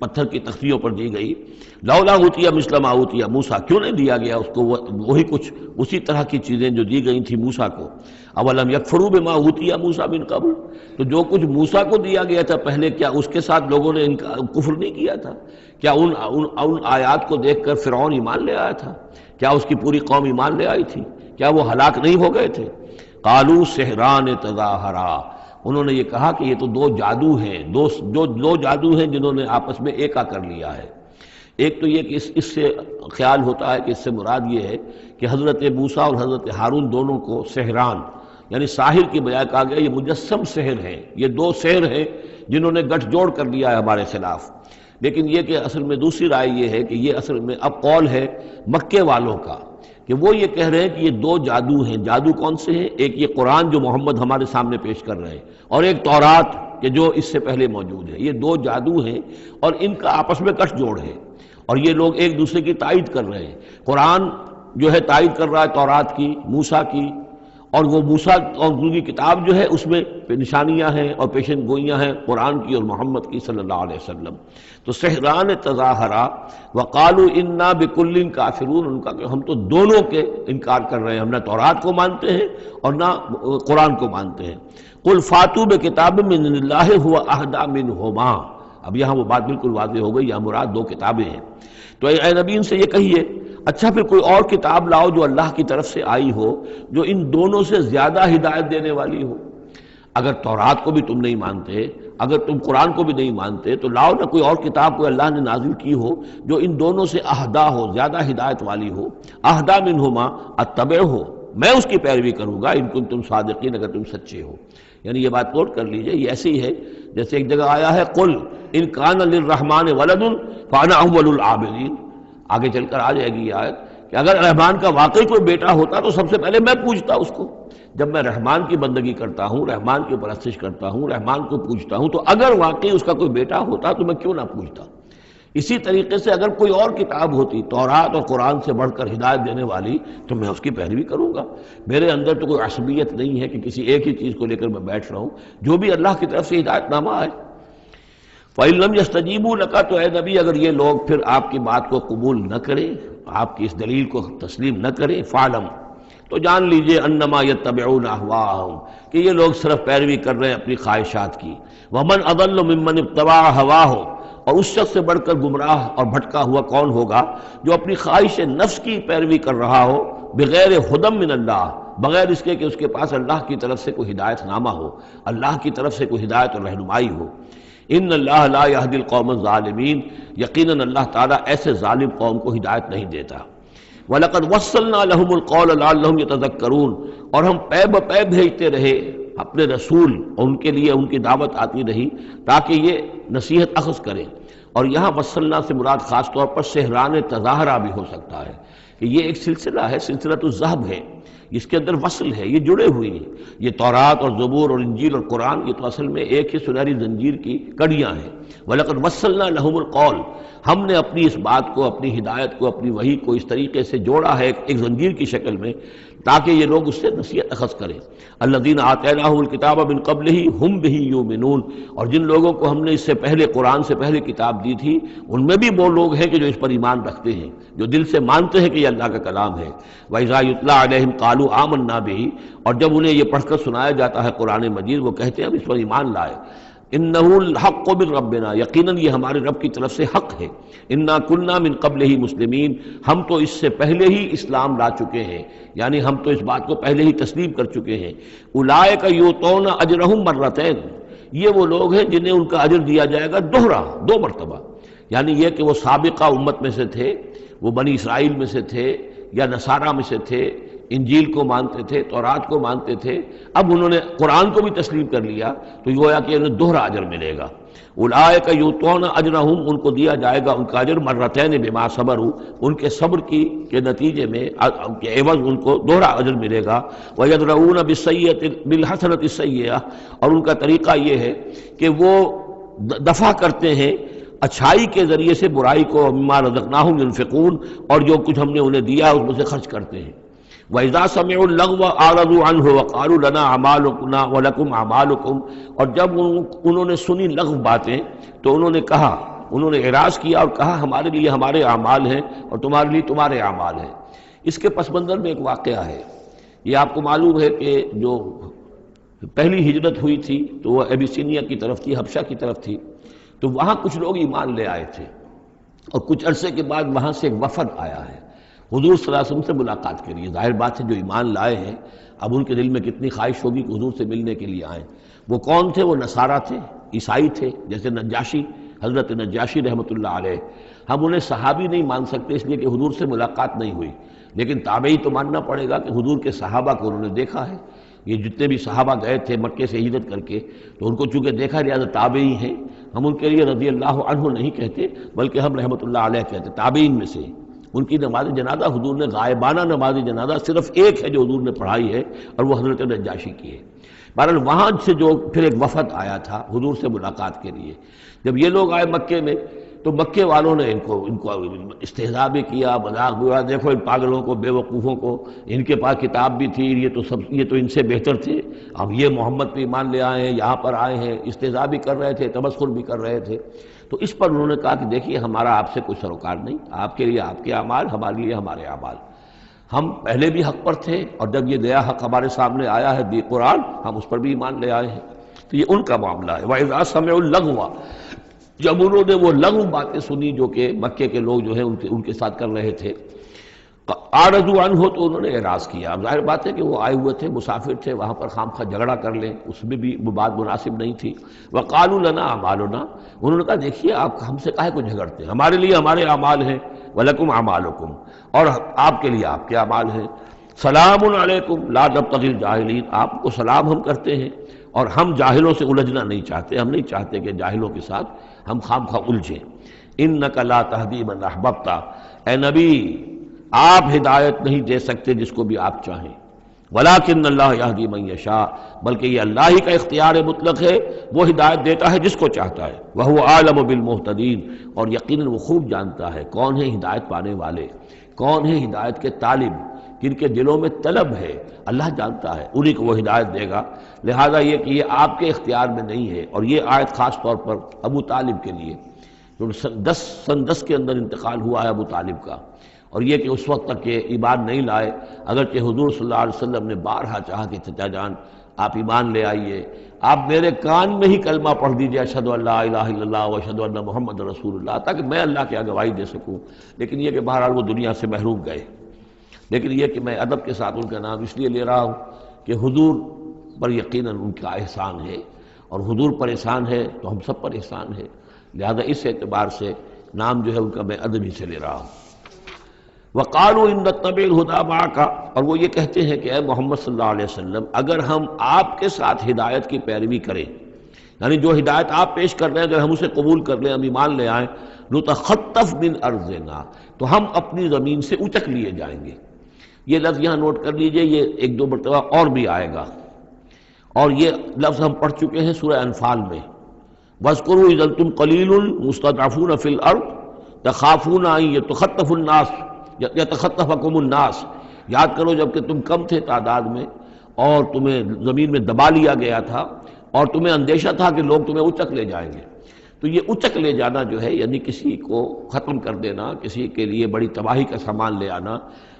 پتھر کی تختیوں پر دی گئی۔ لولا اوتي مثل ما اوتي موسیٰ، کیوں نہیں دیا گیا اس کو وہی کچھ اسی طرح کی چیزیں جو دی گئی تھی موسیٰ کو؟ اولم یکفروا بما اوتي موسیٰ من قبل، تو جو کچھ موسیٰ کو دیا گیا تھا پہلے، کیا اس کے ساتھ لوگوں نے کفر نہیں کیا تھا؟ کیا ان آیات کو دیکھ کر فرعون ایمان لے آیا تھا؟ کیا اس کی پوری قوم ایمان لے آئی تھی؟ کیا وہ ہلاک نہیں ہو گئے تھے؟ قالوا سحران تظاہرا، انہوں نے یہ کہا کہ یہ تو دو جادو ہیں، دو جادو ہیں جنہوں نے آپس میں ایکا کر لیا ہے۔ ایک تو یہ کہ اس سے خیال ہوتا ہے کہ اس سے مراد یہ ہے کہ حضرت موسیٰ اور حضرت ہارون دونوں کو سحران، یعنی ساحر کی بجائے کہا گیا یہ مجسم سحر ہیں، یہ دو سحر ہیں جنہوں نے گٹھ جوڑ کر لیا ہے ہمارے خلاف۔ لیکن یہ کہ اصل میں دوسری رائے یہ ہے کہ یہ اصل میں اب قول ہے مکے والوں کا، کہ وہ یہ کہہ رہے ہیں کہ یہ دو جادو ہیں۔ جادو کون سے ہیں؟ ایک یہ قرآن جو محمد ہمارے سامنے پیش کر رہے ہیں، اور ایک تورات کہ جو اس سے پہلے موجود ہے، یہ دو جادو ہیں اور ان کا آپس میں گٹھ جوڑ ہے، اور یہ لوگ ایک دوسرے کی تائید کر رہے ہیں۔ قرآن جو ہے تائید کر رہا ہے تورات کی، موسیٰ کی، اور وہ موسیٰ اور ان کی کتاب جو ہے اس میں نشانیاں ہیں اور پیشن گوئیاں ہیں قرآن کی اور محمد کی صلی اللہ علیہ وسلم۔ تو سحران تظاہرا وقالوا انا بکل کافرون، ان کا کہ ہم تو دونوں کے انکار کر رہے ہیں، ہم نہ تورات کو مانتے ہیں اور نہ قرآن کو مانتے ہیں۔ قل فاتوا بکتاب من اللہ هو اہدی منہما، اب یہاں وہ بات بالکل واضح ہو گئی، یہاں مراد دو کتابیں ہیں۔ تو اے نبی ان سے یہ کہیے اچھا پھر کوئی اور کتاب لاؤ جو اللہ کی طرف سے آئی ہو، جو ان دونوں سے زیادہ ہدایت دینے والی ہو۔ اگر تورات کو بھی تم نہیں مانتے، اگر تم قرآن کو بھی نہیں مانتے، تو لاؤ نہ کوئی اور کتاب کوئی اللہ نے نازل کی ہو جو ان دونوں سے اہدا ہو، زیادہ ہدایت والی ہو۔ اہدا منہما اتبع ہو، میں اس کی پیروی کروں گا، ان کنتم صادقین، اگر تم سچے ہو۔ یعنی یہ بات نوٹ کر لیجئے، یہ ایسی ہے جیسے ایک جگہ آیا ہے قل ان کان للرحمن ولد فانا اول العابدین، آگے چل کر آ جائے گی یہ آیت کہ اگر رحمان کا واقعی کوئی بیٹا ہوتا تو سب سے پہلے میں پوجتا اس کو۔ جب میں رحمان کی بندگی کرتا ہوں، رحمان کی پرستش کرتا ہوں، رحمان کو پوجتا ہوں، تو اگر واقعی اس کا کوئی بیٹا ہوتا تو میں کیوں نہ پوجتا۔ اسی طریقے سے اگر کوئی اور کتاب ہوتی تورات اور قرآن سے بڑھ کر ہدایت دینے والی تو میں اس کی پیروی کروں گا۔ میرے اندر تو کوئی عصبیت نہیں ہے کہ کسی ایک ہی چیز کو لے کر میں بیٹھ رہا ہوں، جو بھی اللہ کی طرف سے ہدایت نامہ آئے۔ فَإِن لَّمْ يَسْتَجِيبُوا لَكَ، تو اے نبی اگر یہ لوگ پھر آپ کی بات کو قبول نہ کریں، آپ کی اس دلیل کو تسلیم نہ کریں، فَعْلَمْ، تو جان لیجئے انما یتبعون اہواءہم، کہ یہ لوگ صرف پیروی کر رہے ہیں اپنی خواہشات کی۔ ومن اضل ممن اتبع ہواہ، اور اس شخص سے بڑھ کر گمراہ اور بھٹکا ہوا کون ہوگا جو اپنی خواہش نفس کی پیروی کر رہا ہو، بغیر ہدی من اللہ، بغیر اس کے کہ اس کے پاس اللہ کی طرف سے کوئی ہدایت نامہ ہو، اللہ کی طرف سے کوئی ہدایت اور رہنمائی ہو۔ ان اللہ لا یہدی القوم الظالمین، یقیناً اللہ تعالیٰ ایسے ظالم قوم کو ہدایت نہیں دیتا۔ وَلَقَدْ وَصَّلْنَا لَهُمُ الْقَوْلَ لَعَلَّهُمْ يَتَذَكَّرُونَ، اور ہم پے بپے بھیجتے رہے اپنے رسول، اور ان کے لیے ان کی دعوت آتی رہی تاکہ یہ نصیحت اخذ کریں۔ اور یہاں وصلنا سے مراد خاص طور پر سحران تظاہرہ بھی ہو سکتا ہے کہ یہ ایک سلسلہ ہے، سلسلۃ الذہب ہے، اس کے اندر وصل ہے، یہ جڑے ہوئے ہیں۔ یہ تورات اور زبور اور انجیل اور قرآن یہ تو اصل میں ایک ہی سنہری زنجیر کی کڑیاں ہیں۔ وَلَقَدْ وَصَّلْنَا لَهُمُ الْقَوْلَ، ہم نے اپنی اس بات کو، اپنی ہدایت کو، اپنی وحی کو اس طریقے سے جوڑا ہے ایک زنجیر کی شکل میں تاکہ یہ لوگ اس سے نصیحت اخذ کریں۔ الذین آتیناہم الکتاب من قبلہ ہم بہ یؤمنون، اور جن لوگوں کو ہم نے اس سے پہلے قرآن سے پہلے کتاب دی تھی ان میں بھی وہ لوگ ہیں کہ جو اس پر ایمان رکھتے ہیں، جو دل سے مانتے ہیں کہ یہ اللہ کا کلام ہے۔ وَإِذَا يُتْلَىٰ عَلَيْهِمْ قَالُوا آمَنَّا بِهِ، اور جب انہیں یہ پڑھ کر سنایا جاتا ہے قرآن مجید وہ کہتے ہیں ہم اس پر ایمان لائے۔ انہ الحق من ربنا، یقیناً یہ ہمارے رب کی طرف سے حق ہے۔ انا کنا من قبلہ مسلمین، ہم تو اس سے پہلے ہی اسلام لا چکے ہیں، یعنی ہم تو اس بات کو پہلے ہی تسلیم کر چکے ہیں۔ اولئک یؤتون اجرہم مرتین، یہ وہ لوگ ہیں جنہیں ان کا اجر دیا جائے گا دوہرا، 2 مرتبہ، یعنی یہ کہ وہ سابقہ امت میں سے تھے، وہ بنی اسرائیل میں سے تھے یا نصارہ میں سے تھے، انجیل کو مانتے تھے، تورات کو مانتے تھے، اب انہوں نے قرآن کو بھی تسلیم کر لیا تو گویا کہ انہیں دوہرا اجر ملے گا۔ اولئک یؤتون اجرہم، ان کو دیا جائے گا ان کا اجر مرتین بما صبروا، ان کے صبر کے نتیجے میں ان کے عوض ان کو دوہرا اجر ملے گا۔ ویدرؤون بالحسنۃ السیئۃ، اور ان کا طریقہ یہ ہے کہ وہ دفع کرتے ہیں اچھائی کے ذریعے سے برائی کو، مما رزقناہم ينفقون، اور جو کچھ ہم نے انہیں دیا اس میں سے خرچ کرتے ہیں۔ وَإِذَا سَمِعُوا اللَّغْوَ أَعْرَضُوا عَنْهُ وَقَالُوا لَنَا أَعْمَالُنَا وَلَكُمْ أَعْمَالُكُمْ، اور جب انہوں نے سنی لغو باتیں تو انہوں نے کہا، انہوں نے اعراض کیا اور کہا ہمارے لیے ہمارے اعمال ہیں اور تمہارے لیے تمہارے اعمال ہیں۔ اس کے پس منظر میں ایک واقعہ ہے، یہ آپ کو معلوم ہے کہ جو پہلی ہجرت ہوئی تھی تو وہ ابیسینیا کی طرف تھی، حبشہ کی طرف تھی، تو وہاں کچھ لوگ ایمان لے آئے تھے اور کچھ عرصے کے بعد وہاں سے ایک وفد آیا ہے حضور صلی اللہ علیہ وسلم سے ملاقات کے لیے۔ ظاہر بات ہے جو ایمان لائے ہیں اب ان کے دل میں کتنی خواہش ہوگی کہ حضور سے ملنے کے لیے آئیں۔ وہ کون تھے؟ وہ نصارہ تھے، عیسائی تھے، جیسے نجاشی، حضرت نجاشی رحمۃ اللہ علیہ۔ ہم انہیں صحابی نہیں مان سکتے اس لیے کہ حضور سے ملاقات نہیں ہوئی، لیکن تابعی تو ماننا پڑے گا کہ حضور کے صحابہ کو انہوں نے دیکھا ہے۔ یہ جتنے بھی صحابہ گئے تھے مکے سے ہجرت کر کے تو ان کو چونکہ دیکھا لہٰذا تابعی ہیں، ہم ان کے لیے رضی اللہ عنہ نہیں کہتے بلکہ ہم رحمۃ اللہ علیہ کہتے، تابعین میں سے۔ ان کی نماز جنازہ حضور نے غائبانہ نماز جنازہ صرف ایک ہے جو حضور نے پڑھائی ہے اور وہ حضرت نجاشی کی ہے۔ بہرحال وہاں سے جو پھر ایک وفد آیا تھا حضور سے ملاقات کے لیے، جب یہ لوگ آئے مکے میں تو مکے والوں نے ان کو استہزاء بھی کیا، مذاق بھی ہوا، دیکھو ان پاگلوں کو، بے وقوفوں کو، ان کے پاس کتاب بھی تھی، یہ تو ان سے بہتر تھے، اب یہ محمد پہ ایمان لے آئے ہیں، یہاں پر آئے ہیں، استہزاء بھی کر رہے تھے، تمسخر بھی کر رہے تھے۔ تو اس پر انہوں نے کہا کہ دیکھیے ہمارا آپ سے کوئی سروکار نہیں، آپ کے لیے آپ کے اعمال، ہمارے لیے ہمارے اعمال، ہم پہلے بھی حق پر تھے اور جب یہ نیا حق ہمارے سامنے آیا ہے دی قرآن، ہم اس پر بھی ایمان لے آئے ہیں۔ تو یہ ان کا معاملہ ہے۔ وَإِذَا سَمِعُوا اللَّغْوَ، جب انہوں نے وہ لغو باتیں سنی جو کہ مکے کے لوگ جو ہیں ان کے ساتھ کر رہے تھے، اعرضوا عنہ، تو انہوں نے اعراض کیا۔ اب ظاہر بات ہے کہ وہ آئے ہوئے تھے، مسافر تھے، وہاں پر خامخواہ جھگڑا کر لیں اس میں بھی وہ بات مناسب نہیں تھی۔ وقالوا لنا اعمالنا، انہوں نے کہا دیکھیے آپ ہم سے کاہے کو جھگڑتے ہیں، ہمارے لیے ہمارے اعمال ہیں، ولکم اعمالکم، اور آپ کے لیے آپ کے اعمال ہیں۔ سلام علیکم لا نبتغی الجاہلین، آپ کو سلام ہم کرتے ہیں اور ہم جاہلوں سے الجھنا نہیں چاہتے، ہم نہیں چاہتے کہ جاہلوں کے ساتھ ہم خامخواہ الجھیں۔ انک لا تہدی من احببت، اے نبی آپ ہدایت نہیں دے سکتے جس کو بھی آپ چاہیں، ولیکن اللہ یہدی من یشاء، بلکہ یہ اللہ ہی کا اختیار مطلق ہے، وہ ہدایت دیتا ہے جس کو چاہتا ہے۔ وہو اعلم بالمہتدین، اور یقیناً وہ خوب جانتا ہے کون ہے ہدایت پانے والے، کون ہے ہدایت کے طالب، جن کے دلوں میں طلب ہے، اللہ جانتا ہے، انہی کو وہ ہدایت دے گا۔ لہذا یہ کہ یہ آپ کے اختیار میں نہیں ہے، اور یہ آیت خاص طور پر ابو طالب کے لیے، جو سن 10 کے اندر انتقال ہوا ہے ابو طالب کا، اور یہ کہ اس وقت تک کہ ایمان نہیں لائے، اگرچہ حضور صلی اللہ علیہ وسلم نے بارہا چاہا کہ چچا جان آپ ایمان لے آئیے، آپ میرے کان میں ہی کلمہ پڑھ دیجئے اشہد ان لا الہ الا اللہ و اشہد ان محمد رسول اللہ، تاکہ میں اللہ کی گواہی دے سکوں۔ لیکن یہ کہ بہرحال وہ دنیا سے محروم گئے۔ لیکن یہ کہ میں ادب کے ساتھ ان کا نام اس لیے لے رہا ہوں کہ حضور پر یقیناً ان کا احسان ہے، اور حضور پر احسان ہے تو ہم سب پر احسان ہے، لہذا اس اعتبار سے نام جو ہے ان کا میں ادب ہی سے لے رہا ہوں۔ وقالوا ان نتبع الہدی معک، اور وہ یہ کہتے ہیں کہ اے محمد صلی اللہ علیہ وسلم اگر ہم آپ کے ساتھ ہدایت کی پیروی کریں، یعنی جو ہدایت آپ پیش کر رہے ہیں اگر ہم اسے قبول کر لیں، ہم ایمان لے آئیں، نتخطف من ارضنا، تو ہم اپنی زمین سے اچک لیے جائیں گے۔ یہ لفظ یہاں نوٹ کر لیجئے، یہ ایک دو مرتبہ اور بھی آئے گا، اور یہ لفظ ہم پڑھ چکے ہیں سورہ انفال میں، وَاذْكُرُوا إِذْ أَنْتُمْ قَلِيلٌ مُسْتَضْعَفُونَ فِي الْأَرْضِ تَخَافُونَ أَنْ يَتَخَطَّفَكُمُ النَّاسُ، یاد کرو جب کہ تم کم تھے تعداد میں اور تمہیں زمین میں دبا لیا گیا تھا اور تمہیں اندیشہ تھا کہ لوگ تمہیں اچک لے جائیں گے۔ تو یہ اچک لے جانا جو ہے، یعنی کسی کو ختم کر دینا، کسی کے لیے بڑی تباہی کا سامان لے آنا،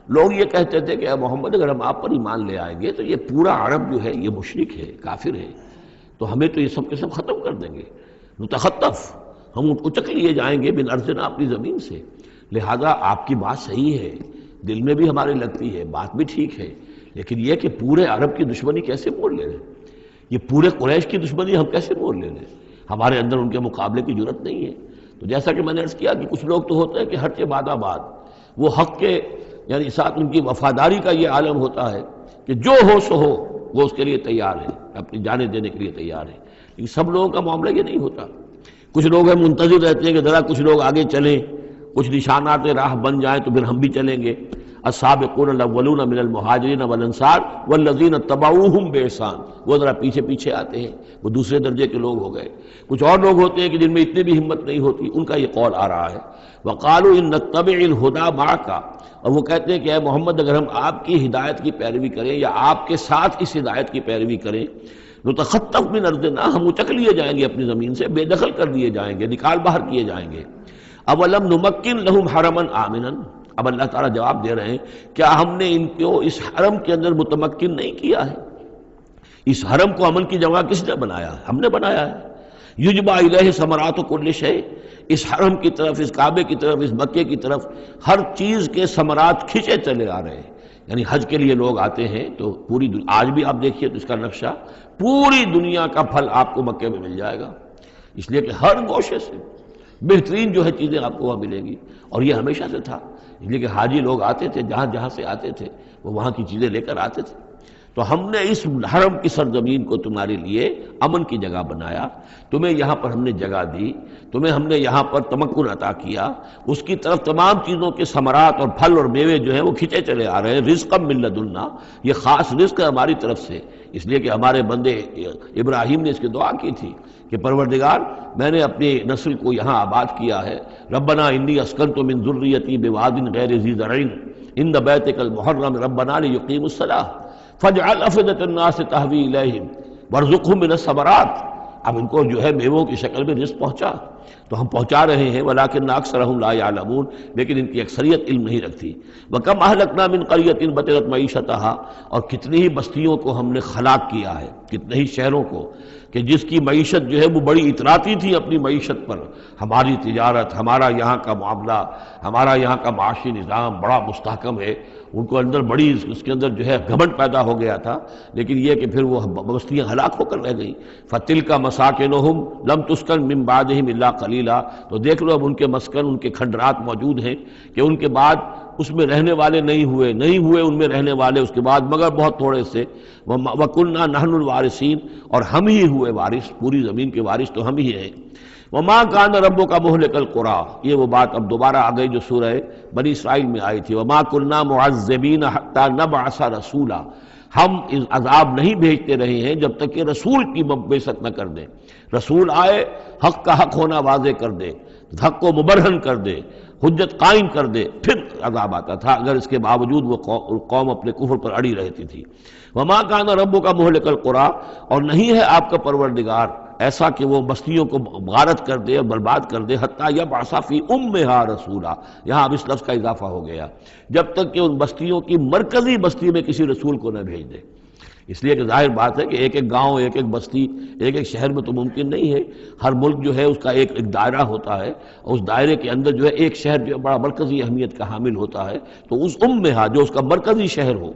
لوگ یہ کہتے تھے کہ اے محمد اگر ہم آپ پر ایمان لے آئیں گے تو یہ پورا عرب جو ہے یہ مشرک ہے، کافر ہے، تو ہمیں تو یہ سب کے سب ختم کر دیں گے، نتخطف، ہم اچک لیے جائیں گے من ارضنا، اپنی زمین سے۔ لہذا آپ کی بات صحیح ہے، دل میں بھی ہمارے لگتی ہے، بات بھی ٹھیک ہے، لیکن یہ کہ پورے عرب کی دشمنی کیسے مول لے لیں، یہ پورے قریش کی دشمنی ہم کیسے مول لے لیں، ہمارے اندر ان کے مقابلے کی جرت نہیں ہے۔ تو جیسا کہ میں نے عرض کیا کہ کچھ لوگ تو ہوتے ہیں کہ ہر کے بعد آباد، وہ حق کے یعنی ساتھ ان کی وفاداری کا یہ عالم ہوتا ہے کہ جو ہو سو ہو، وہ اس کے لیے تیار ہے، اپنی جانیں دینے کے لیے تیار ہے، لیکن سب لوگوں کا معاملہ یہ نہیں ہوتا۔ کچھ لوگ ہیں منتظر رہتے ہیں کہ ذرا کچھ لوگ آگے چلیں، کچھ نشانات راہ بن جائیں تو پھر ہم بھی چلیں گے۔ السابقون الاولون من المہاجرین والانصار والذین اتبعوہم بإحسان، وہ ذرا پیچھے پیچھے آتے ہیں، وہ دوسرے درجے کے لوگ ہو گئے۔ کچھ اور لوگ ہوتے ہیں کہ جن میں اتنی بھی ہمت نہیں ہوتی، ان کا یہ قول آ رہا ہے، وقالوا ان نتبع الہدی معک، اور وہ کہتے ہیں کہ اے محمد اگر ہم آپ کی ہدایت کی پیروی کریں یا آپ کے ساتھ اس ہدایت کی پیروی کریں، نتخطف من ارضنا، ہم اچک لیے جائیں گے اپنی زمین سے، بے دخل کر دیے جائیں گے، نکال باہر کیے جائیں گے۔ اولم نمکن لہم حرما آمنا، اب اللہ تعالیٰ جواب دے رہے ہیں کیا ہم نے ان کو اس حرم کے اندر متمکن نہیں کیا ہے؟ اس حرم کو امن کی جگہ کس نے بنایا ہے؟ ہم نے بنایا ہے۔ یجبا الیہ ثمرات کل شیء، اس حرم کی طرف، اس کعبے کی طرف، اس مکے کی طرف ہر چیز کے ثمرات کھینچے چلے آ رہے ہیں۔ یعنی حج کے لیے لوگ آتے ہیں تو پوری آج بھی آپ دیکھیے تو اس کا نقشہ، پوری دنیا کا پھل آپ کو مکے میں مل جائے گا، اس لیے کہ ہر گوشے سے بہترین جو ہے چیزیں آپ کو وہاں ملیں گی، اور یہ ہمیشہ سے تھا، اس لیے کہ حاجی لوگ آتے تھے، جہاں جہاں سے آتے تھے وہ وہاں کی چیزیں لے کر آتے تھے۔ تو ہم نے اس حرم کی سرزمین کو تمہارے لیے امن کی جگہ بنایا، تمہیں یہاں پر ہم نے جگہ دی، تمہیں ہم نے یہاں پر تمکن عطا کیا، اس کی طرف تمام چیزوں کے ثمرات اور پھل اور میوے جو ہیں وہ کھینچے چلے آ رہے ہیں، رزقا من لدنا، یہ خاص رزق ہے ہماری طرف سے، اس لیے کہ ہمارے بندے ابراہیم نے اس کی دعا کی تھی کہ پروردگار میں نے اپنی نسل کو یہاں آباد کیا ہے، ربنا انی اسکنت من ذریتی بواد غیر ذی زرع عند بیتک المحرم ربنا لیقیموا الصلاۃ فاجعل افئدة الناس تہوی الیہم وارزقہم من الثمرات۔ اب ان کو جو ہے میووں کی شکل میں رزق پہنچا تو ہم پہنچا رہے ہیں، ولکن اکثرہم لا یعلمون، لیکن ان کی اکثریت علم نہیں رکھتی۔ وکم اہلکنا من قریۃ بطرت معیشتہا، اور کتنی ہی بستیوں کو ہم نے ہلاک کیا ہے، کتنے ہی شہروں کو کہ جس کی معیشت جو ہے وہ بڑی اتراتی تھی اپنی معیشت پر، ہماری تجارت، ہمارا یہاں کا معاملہ، ہمارا یہاں کا معاشی نظام بڑا مستحکم ہے، ان کو اندر بڑی اس کے اندر جو ہے گھمنڈ پیدا ہو گیا تھا، لیکن یہ کہ پھر وہ بستیاں ہلاک ہو کر رہ گئیں۔ فَتِلْكَ مَسَاكِنُهُمْ لَمْ تُسْكَنْ مِنْ بَعْدِهِمْ إِلَّا قَلِيلًا، تو دیکھ لو اب ان کے مسکن، ان کے کھنڈرات موجود ہیں کہ ان کے بعد اس میں رہنے والے نہیں ہوئے ان میں رہنے والے اس کے بعد مگر بہت تھوڑے سے۔ وَكُنَّا نَحْنُ الْوَارِثِينَ، اور ہم ہی ہوئے وارث، پوری زمین کے وارث تو ہم ہی ہیں۔ وَمَا كَانَ رَبُّكَ مُهْلِكَ الْقُرَىٰ، یہ وہ بات اب دوبارہ آ گئی جو سورہ بنی اسرائیل میں آئی تھی، وَمَا كُنَّا مُعَذِّبِينَ حَتَّىٰ نَبْعَثَ رَسُولًا، ہم عذاب نہیں بھیجتے رہے ہیں جب تک کہ رسول کی بعثت نہ کر دیں، رسول آئے حق کا حق ہونا واضح کر دے، حق کو مبرہن کر دے، حجت قائم کر دے، پھر عذاب آتا تھا، اگر اس کے باوجود وہ قوم اپنے کفر پر اڑی رہتی تھی۔ وَمَا كَانَ رَبُّكَ مُهْلِكَ الْقُرَىٰ، اور نہیں ہے آپ کا پروردگار ایسا کہ وہ بستیوں کو غارت کر دے اور برباد کر دے، حتیٰ یبعث فی امہا رسولا، یہاں اب اس لفظ کا اضافہ ہو گیا، جب تک کہ ان بستیوں کی مرکزی بستی میں کسی رسول کو نہ بھیج دے۔ اس لیے کہ ظاہر بات ہے کہ ایک ایک گاؤں، ایک ایک بستی، ایک ایک شہر میں تو ممکن نہیں ہے، ہر ملک جو ہے اس کا ایک ایک دائرہ ہوتا ہے، اور اس دائرے کے اندر جو ہے ایک شہر جو بڑا مرکزی اہمیت کا حامل ہوتا ہے، تو اس امہا جو اس کا مرکزی شہر ہو،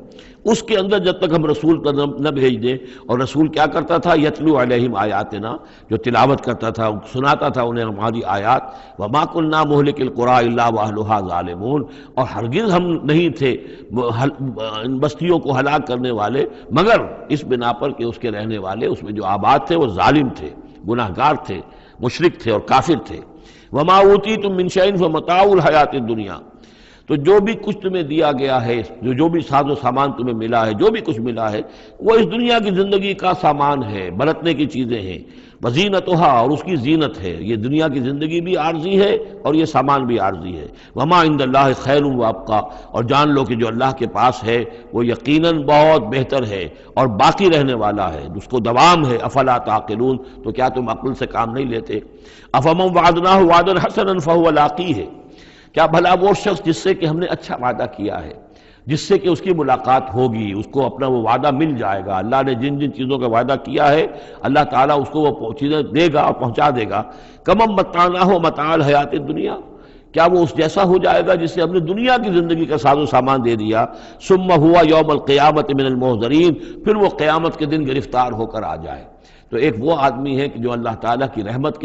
اس کے اندر جب تک ہم رسول نہ بھیج دیں، اور رسول کیا کرتا تھا، یتلو علیہم آیاتنا، جو تلاوت کرتا تھا، سناتا تھا انہیں ہماری آیات، وما كنا مہلک القریٰ الا واہلھا ظالمون، اور ہرگز ہم نہیں تھے ان بستیوں کو ہلاک کرنے والے مگر اس بنا پر کہ اس کے رہنے والے اس میں جو آباد تھے وہ ظالم تھے، گناہگار تھے، مشرک تھے اور کافر تھے۔ وما اوتیتم من شیء فمتاع الحیات الدنیا، تو جو بھی کچھ تمہیں دیا گیا ہے، جو بھی ساز و سامان تمہیں ملا ہے، جو بھی کچھ ملا ہے، وہ اس دنیا کی زندگی کا سامان ہے، برتنے کی چیزیں ہیں، وزینتھا، اور اس کی زینت ہے۔ یہ دنیا کی زندگی بھی عارضی ہے اور یہ سامان بھی عارضی ہے۔ وما عند اللہ خیر وابقیٰ، اور جان لو کہ جو اللہ کے پاس ہے وہ یقیناً بہت بہتر ہے اور باقی رہنے والا ہے، اس کو دوام ہے۔ افلا تعقلون، تو کیا تم عقل سے کام نہیں لیتے؟ افمن وعدناہ وعدا حسنا فہو لاقیہ، کیا بھلا وہ شخص جس سے کہ ہم نے اچھا وعدہ کیا ہے، جس سے کہ اس کی ملاقات ہوگی، اس کو اپنا وہ وعدہ مل جائے گا، اللہ نے جن جن چیزوں کا وعدہ کیا ہے اللہ تعالیٰ اس کو وہ چیزیں دے گا اور پہنچا دے گا۔ کمم متعناہ متاع الحیات الدنیا، کیا وہ اس جیسا ہو جائے گا جس سے ہم نے دنیا کی زندگی کا ساز و سامان دے دیا؟ ثم ہوا یوم القیامت من المحضرین، پھر وہ قیامت کے دن گرفتار ہو کر آ جائے۔ تو ایک وہ آدمی ہے کہ جو اللہ تعالیٰ کی رحمت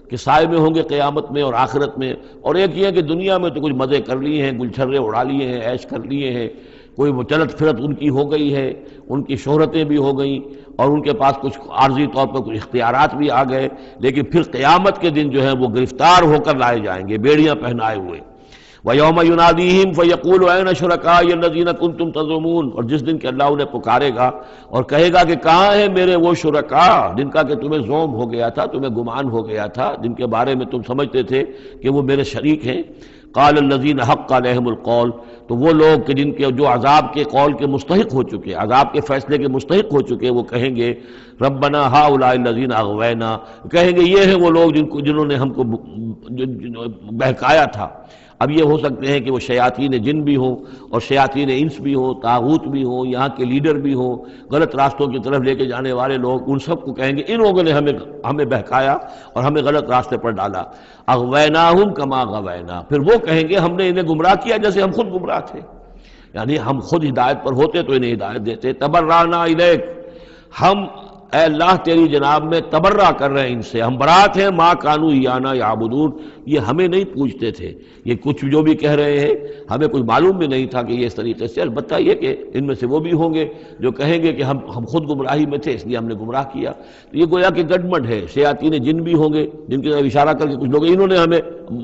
کے سائے میں ہوں گے قیامت میں اور آخرت میں، اور ایک یہ ہے کہ دنیا میں تو کچھ مزے کر لیے ہیں، گل چھرے اڑا لیے ہیں، عیش کر لیے ہیں، کوئی وہ چلت پھرت ان کی ہو گئی ہے، ان کی شہرتیں بھی ہو گئیں اور ان کے پاس کچھ عارضی طور پر کچھ اختیارات بھی آ گئے، لیکن پھر قیامت کے دن جو ہے وہ گرفتار ہو کر لائے جائیں گے بیڑیاں پہنائے ہوئے۔ وَيَوْمَ يُنَادِيهِمْ فَيَقُولُ أَيْنَ شُرَكَائِيَ الَّذِينَ كُنتُمْ تَزْعُمُونَ، اور جس دن کہ اللہ انہیں پکارے گا اور کہے گا کہ کہاں ہیں میرے وہ شرکاء جن کا کہ تمہیں زوم ہو گیا تھا، تمہیں گمان ہو گیا تھا، جن کے بارے میں تم سمجھتے تھے کہ وہ میرے شریک ہیں۔ قال الذین حق علیہم القول، تو وہ لوگ کہ جن کے جو عذاب کے قول کے مستحق ہو چکے، عذاب کے فیصلے کے مستحق ہو چکے، وہ کہیں گے ربنا ہؤلاء الذین اغوینا، کہیں گے یہ ہیں وہ لوگ جنہوں نے ہم کو بہکایا تھا۔ اب یہ ہو سکتے ہیں کہ وہ شیاطین جن بھی ہوں اور شیاطین انس بھی ہوں، طاغوت بھی ہوں، یہاں کے لیڈر بھی ہوں، غلط راستوں کی طرف لے کے جانے والے لوگ، ان سب کو کہیں گے ان لوگوں نے ہمیں بہکایا اور ہمیں غلط راستے پر ڈالا۔ اغویناہم کما غوینا، پھر وہ کہیں گے ہم نے انہیں گمراہ کیا جیسے ہم خود گمراہ تھے، یعنی ہم خود ہدایت پر ہوتے تو انہیں ہدایت دیتے۔ تبرأنا الیک، ہم اے اللہ تیری جناب میں تبرہ کر رہے ہیں ان سے، ہم برات ہیں، ما کانوا ایانا یعبدون، یہ ہمیں نہیں پوجتے تھے، یہ کچھ جو بھی کہہ رہے ہیں ہمیں کوئی معلوم بھی نہیں تھا کہ یہ اس طریقے سے، البتہ یہ کہ ان میں سے وہ بھی ہوں گے جو کہیں گے کہ ہم خود گمراہی میں تھے اس لیے ہم نے گمراہ کیا۔ تو یہ گویا کہ گڈمڈ ہے، شیاطین جن بھی ہوں گے جن کی طرف اشارہ کر کے کچھ لوگ انہوں نے ہمیں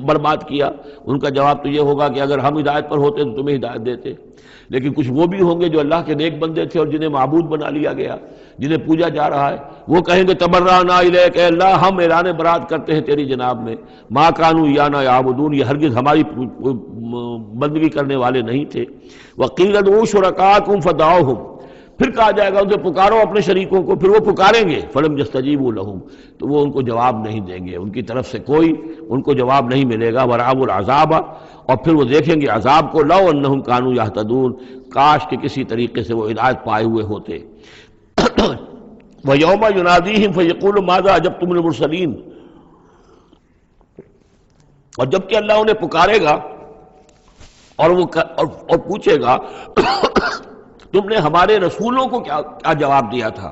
برباد کیا، ان کا جواب تو یہ ہوگا کہ اگر ہم ہدایت پر ہوتے تو تمہیں ہدایت دیتے۔ لیکن کچھ وہ بھی ہوں گے جو اللہ کے نیک بندے تھے اور جنہیں معبود بنا لیا گیا، جنہیں پوجا جا رہا ہے، وہ کہیں گے تبرأنا الیک، اے اللہ ہم اعلان برات کرتے ہیں تیری جناب میں، ما کانوا ایانا یعبدون، یہ ہرگز ہماری بندگی کرنے والے نہیں تھے۔ وقیل ادعوا شرکاءکم فدعوہم، پھر کہا جائے گا ان سے پکارو اپنے شریکوں کو، پھر وہ پکاریں گے، فلم یستجیبوا لہم، تو وہ ان کو جواب نہیں دیں گے، ان کی طرف سے کوئی ان کو جواب نہیں ملے گا۔ ورأوا العذاب، اور پھر وہ دیکھیں گے عذاب کو، لو انہم کانوا یہتدون، کاش کہ کسی طریقے سے وہ ہدایت پائے ہوئے ہوتے۔ وَيَوْمَ يُنَادِيهِمْ فَيَقُولُ مَاذَا أَجَبْتُمُ الْمُرْسَلِينَ، اور جب کہ اللہ انہیں پکارے گا اور پوچھے گا تم نے ہمارے رسولوں کو کیا جواب دیا تھا؟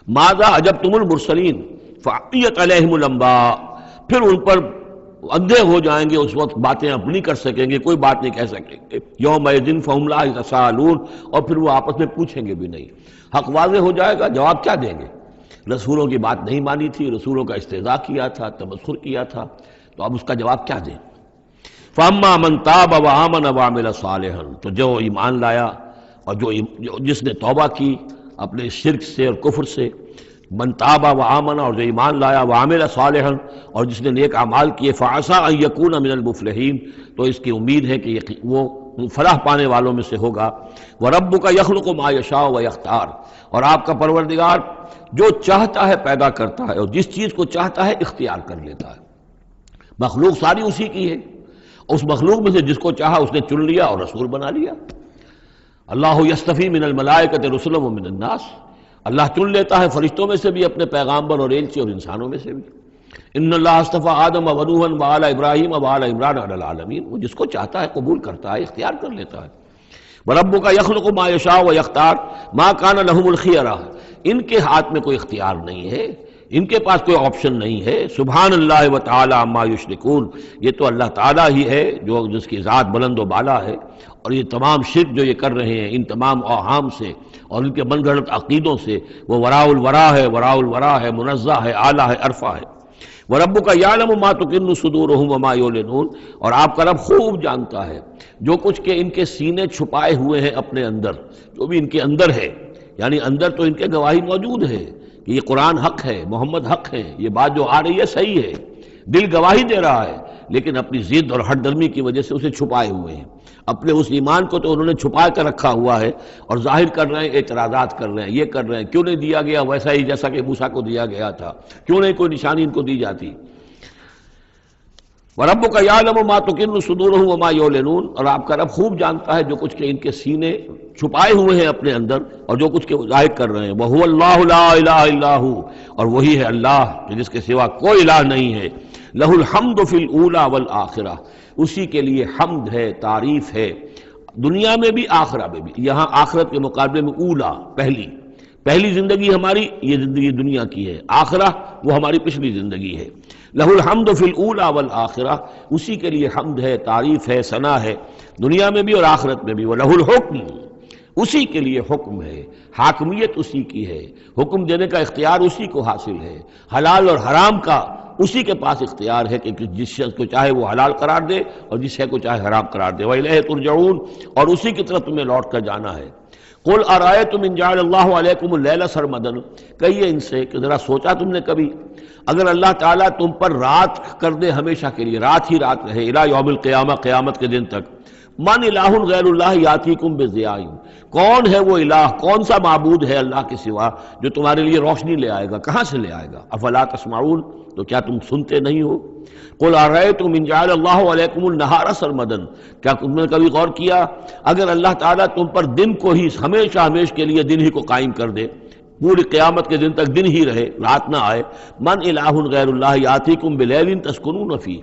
ماذا اجبتم المرسلین فعمیت علیہم الانباء، پھر ان پر اندھے ہو جائیں گے، اس وقت باتیں اب نہیں کر سکیں گے، کوئی بات نہیں کہہ سکیں گے۔ یومئذ فہم لا یتساءلون، اور پھر وہ آپس میں پوچھیں گے بھی نہیں، حق واضح ہو جائے گا، جواب کیا دیں گے؟ رسولوں کی بات نہیں مانی تھی، رسولوں کا استہزاء کیا تھا، تمسخر کیا تھا، تو اب اس کا جواب کیا دیں؟ فَأَمَّا مَن تَابَ وَآمَنَ وَعَمِلَ صَالِحًا، تو جو ایمان لایا اور جس نے توبہ کی اپنے شرک سے اور کفر سے، من تاب و آمن، اور جو ایمان لایا، وعمل صالحا، اور جس نے نیک اعمال کیے، فعسى ان یکون من المفلحین، تو اس کی امید ہے کہ وہ فلاح پانے والوں میں سے ہوگا۔ وربک یخلق ما یشاء ویختار، اور آپ کا پروردگار جو چاہتا ہے پیدا کرتا ہے اور جس چیز کو چاہتا ہے اختیار کر لیتا ہے۔ مخلوق ساری اسی کی ہے، اس مخلوق میں سے جس کو چاہا اس نے چن لیا اور رسول بنا لیا۔ اللہ یصطفی من الملائکۃ رسلا ومن الناس، اللہ چن لیتا ہے فرشتوں میں سے بھی اپنے پیغامبر اور ایلچی، اور انسانوں میں سے بھی۔ ان اللہ اصطفیٰ آدم و نوحا وآل ابراہیم وآل عمران علی العالمین، وہ جس کو چاہتا ہے قبول کرتا ہے، اختیار کر لیتا ہے۔ وربک یخلق ما یشاء ویختار ما کان لهم الخیرہ، ان کے ہاتھ میں کوئی اختیار نہیں ہے، ان کے پاس کوئی آپشن نہیں ہے۔ سبحان اللہ وتعالی عما یشرکون، یہ تو اللہ تعالیٰ ہی ہے جو جس کی ذات بلند و بالا ہے، اور یہ تمام شرک جو یہ کر رہے ہیں ان تمام اوہام سے اور ان کے من گھڑت عقیدوں سے، وہ وراء الورا ہے، وراء الورا ہے، منزہ ہے، اعلیٰ ہے، عرفہ ہے۔ وَرَبُّكَ يَعْلَمُ مَا تُكِنُّ صُدُورُهُمْ وَمَا يُعْلِنُونَ، اور آپ کا رب خوب جانتا ہے جو کچھ کہ ان کے سینے چھپائے ہوئے ہیں اپنے اندر، جو بھی ان کے اندر ہے، یعنی اندر تو ان کے گواہی موجود ہے کہ یہ قرآن حق ہے، محمد حق ہے، یہ بات جو آ رہی ہے صحیح ہے، دل گواہی دے رہا ہے، لیکن اپنی ضد اور ہٹ درمی کی وجہ سے اسے چھپائے ہوئے ہیں۔ اپنے اس ایمان کو تو انہوں نے چھپا کر رکھا ہوا ہے اور ظاہر کر رہے ہیں، اعتراضات کر رہے ہیں، یہ کر رہے ہیں کیوں نہیں دیا گیا ویسا ہی جیسا کہ موسیٰ کو دیا گیا تھا، کیوں نہیں کوئی نشانی ان کو دی جاتی۔ وَرَبُّكَ يَعْلَمُ مَا تُكِنُّ صُدُورُهُمْ وَمَا يُعْلِنُونَ، اور آپ کا رب خوب جانتا ہے جو کچھ کہ ان کے سینے چھپائے ہوئے ہیں اپنے اندر اور جو کچھ کہ ظاہر کر رہے ہیں۔ وَهُوَ اللَّهُ لَا إِلَٰهَ إِلَّا هُوَ، اور وہی ہے اللہ کہ جس کے سوا کوئی الہ نہیں ہے۔ لَهُ الْحَمْدُ فِي الْأُولَىٰ وَالْآخِرَةِ، اسی کے لیے حمد ہے، تعریف ہے، دنیا میں بھی آخرہ میں بھی۔ یہاں آخرت کے مقابلے میں اولا، پہلی زندگی ہماری یہ زندگی دنیا کی ہے، آخرہ وہ ہماری پچھلی زندگی ہے۔ لَهُ الْحَمْدُ فِي الْأُولَىٰ وَالْآخِرَةِ، اسی کے لیے حمد ہے، تعریف ہے، ثنا ہے، دنیا میں بھی اور آخرت میں بھی۔ وَلَهُ الْحُكْمُ، اسی کے لیے حکم ہے، حاکمیت اسی کی ہے، حکم دینے کا اختیار اسی کو حاصل ہے، حلال اور حرام کا اسی کے پاس اختیار ہے کہ جس شخص کو چاہے وہ حلال قرار دے اور جس شے کو چاہے حرام قرار دے۔ وَإِلَيْهِ تُرْجَعُونَ، اور اسی کی طرف تمہیں لوٹ کر جانا ہے۔ قُلْ أَرَأَيْتُمْ إِنْ جَعَلَ اللَّهُ عَلَيْكُمُ اللَّيْلَ سَرْمَدًا، کہیے ان سے کہ ذرا سوچا تم نے کبھی اگر اللہ تعالیٰ تم پر رات کر دے ہمیشہ کے لیے، رات ہی رات رہے، الی یوم القیامہ، قیامت کے دن تک، من الہ غیر اللہ یاتیکم بضیاء، کون ہے وہ الہ، کون سا معبود ہے اللہ کے سوا جو تمہارے لیے روشنی لے آئے گا، کہاں سے لے آئے گا؟ افلا تسمعون، تو کیا تم سنتے نہیں ہو؟ قل ارأیتم ان جعل اللہ علیکم النہار سرمدا، کیا تم نے کبھی غور کیا اگر اللہ تعالیٰ تم پر دن کو ہی ہمیشہ کے لیے دن ہی کو قائم کر دے، پوری قیامت کے دن تک دن ہی رہے، رات نہ آئے، من الہ غیر اللہ یاتیکم بلیل تسکنون فیہ،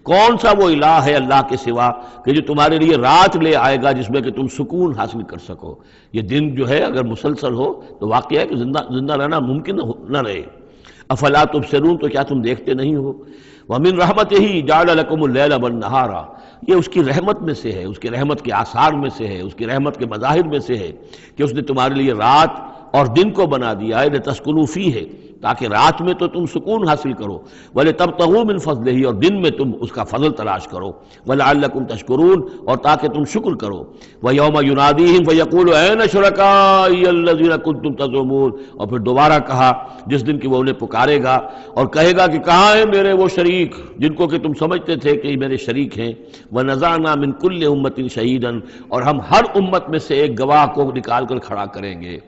کون سا وہ الہ ہے اللہ کے سوا کہ جو تمہارے لیے رات لے آئے گا جس میں کہ تم سکون حاصل کر سکو؟ یہ دن جو ہے اگر مسلسل ہو تو واقعہ ہے کہ زندہ رہنا ممکن نہ رہے۔ افلا تبصرون، تو کیا تم دیکھتے نہیں ہو؟ ومن رحمتہ جعل لکم اللیل والنہار، یہ اس کی رحمت میں سے ہے، اس کی رحمت کے آثار میں سے ہے، اس کی رحمت کے مظاہر میں سے ہے کہ اس نے تمہارے لیے رات اور دن کو بنا دیا ہے، لتسکنوا فیہ، تاکہ رات میں تو تم سکون حاصل کرو، وَلِتَبْتَغُوا مِنْ فَضْلِهِ، اور دن میں تم اس کا فضل تلاش کرو، وَلَعَلَّكُمْ تَشْكُرُونَ، اور تاکہ تم شکر کرو۔ وَيَوْمَ يُنَادِيهِمْ فَيَقُولُ أَيْنَ شُرَكَائِيَ الَّذِينَ كُنتُمْ تَزْعُمُونَ، اور پھر دوبارہ کہا جس دن کہ وہ انہیں پکارے گا اور کہے گا کہ کہاں ہیں میرے وہ شریک جن کو کہ تم سمجھتے تھے کہ یہ میرے شریک ہیں۔ وَنَزَعْنَا مِنْ كُلِّ أُمَّةٍ شَهِيدًا، اور ہم ہر امت میں سے ایک گواہ کو نکال کر کھڑا کریں گے۔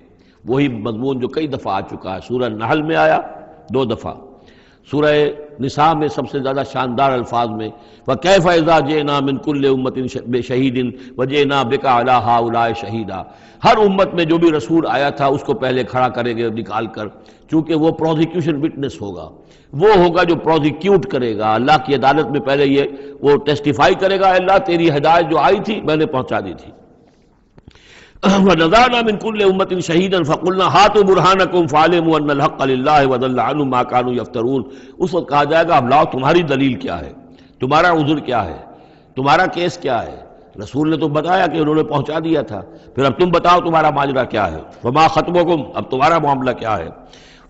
وہی مضمون جو کئی دفعہ آ چکا ہے، سورہ نحل میں آیا 2 دفعہ، سورہ نساء میں سب سے زیادہ شاندار الفاظ میں وَكَيْفَ إِذَا جِئْنَا مِنْ كُلِّ أُمَّةٍ بِشَهِيدٍ وَجِئْنَا بِكَ عَلَىٰ هَٰؤُلَاءِ شَهِيدًا، ہر امت میں جو بھی رسول آیا تھا اس کو پہلے کھڑا کریں گے نکال کر، چونکہ وہ پروزیکیوشن وٹنس ہوگا، وہ ہوگا جو پروزیکیوٹ کرے گا اللہ کی عدالت میں، پہلے یہ وہ ٹیسٹیفائی کرے گا اللہ تیری ہدایت جو آئی تھی میں نے پہنچا دی تھی۔ وَنَزَعْنَا مِنْ كُلِّ أُمَّةٍ شَهِيدًا فَقُلْنَا هَاتُوا بُرْهَانَكُمْ فَعَلِمُوا أَنَّ الْحَقَّ لِلَّهِ وَضَلَّ عَنْهُمْ مَا كَانُوا يَفْتَرُونَ، اس وقت کہا جائے گا اب لاؤ تمہاری دلیل کیا ہے، تمہارا عذر کیا ہے، تمہارا کیس کیا ہے؟ رسول نے تو بتایا کہ انہوں نے پہنچا دیا تھا، پھر اب تم بتاؤ تمہارا ماجرا کیا ہے، وَمَا خَطْبُكُمْ، اب تمہارا معاملہ کیا ہے؟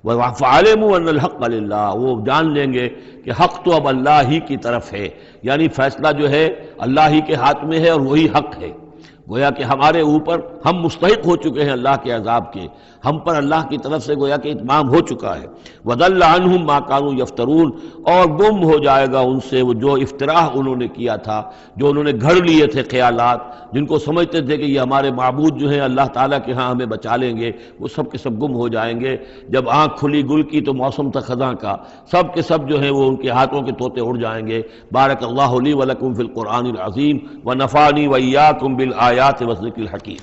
فَعَلِمُوا أَنَّ الْحَقَّ لِلَّهِ، وہ جان لیں گے کہ حق تو اب اللہ ہی کی طرف ہے، یعنی فیصلہ جو ہے اللہ ہی کے ہاتھ میں ہے اور وہی حق ہے۔ گویا کہ ہمارے اوپر ہم مستحق ہو چکے ہیں اللہ کے عذاب کے، ہم پر اللہ کی طرف سے گویا کہ اتمام ہو چکا ہے۔ وَضَلَّ عَنْهُمْ مَا كَانُوا يَفْتَرُونَ، اور گم ہو جائے گا ان سے وہ جو افتراء انہوں نے کیا تھا، جو انہوں نے گھڑ لیے تھے خیالات، جن کو سمجھتے تھے کہ یہ ہمارے معبود جو ہیں اللہ تعالیٰ کے ہاں ہمیں بچا لیں گے، وہ سب کے سب گم ہو جائیں گے۔ جب آنکھ کھلی گل کی تو موسم تھا خزاں کا، سب کے سب جو ہیں وہ ان کے ہاتھوں کے طوطے اڑ جائیں گے۔ بارک اللہ لی ولکم فی القرآن العظیم ونفعنی وإیاکم بالآیات والذکر الحکیم۔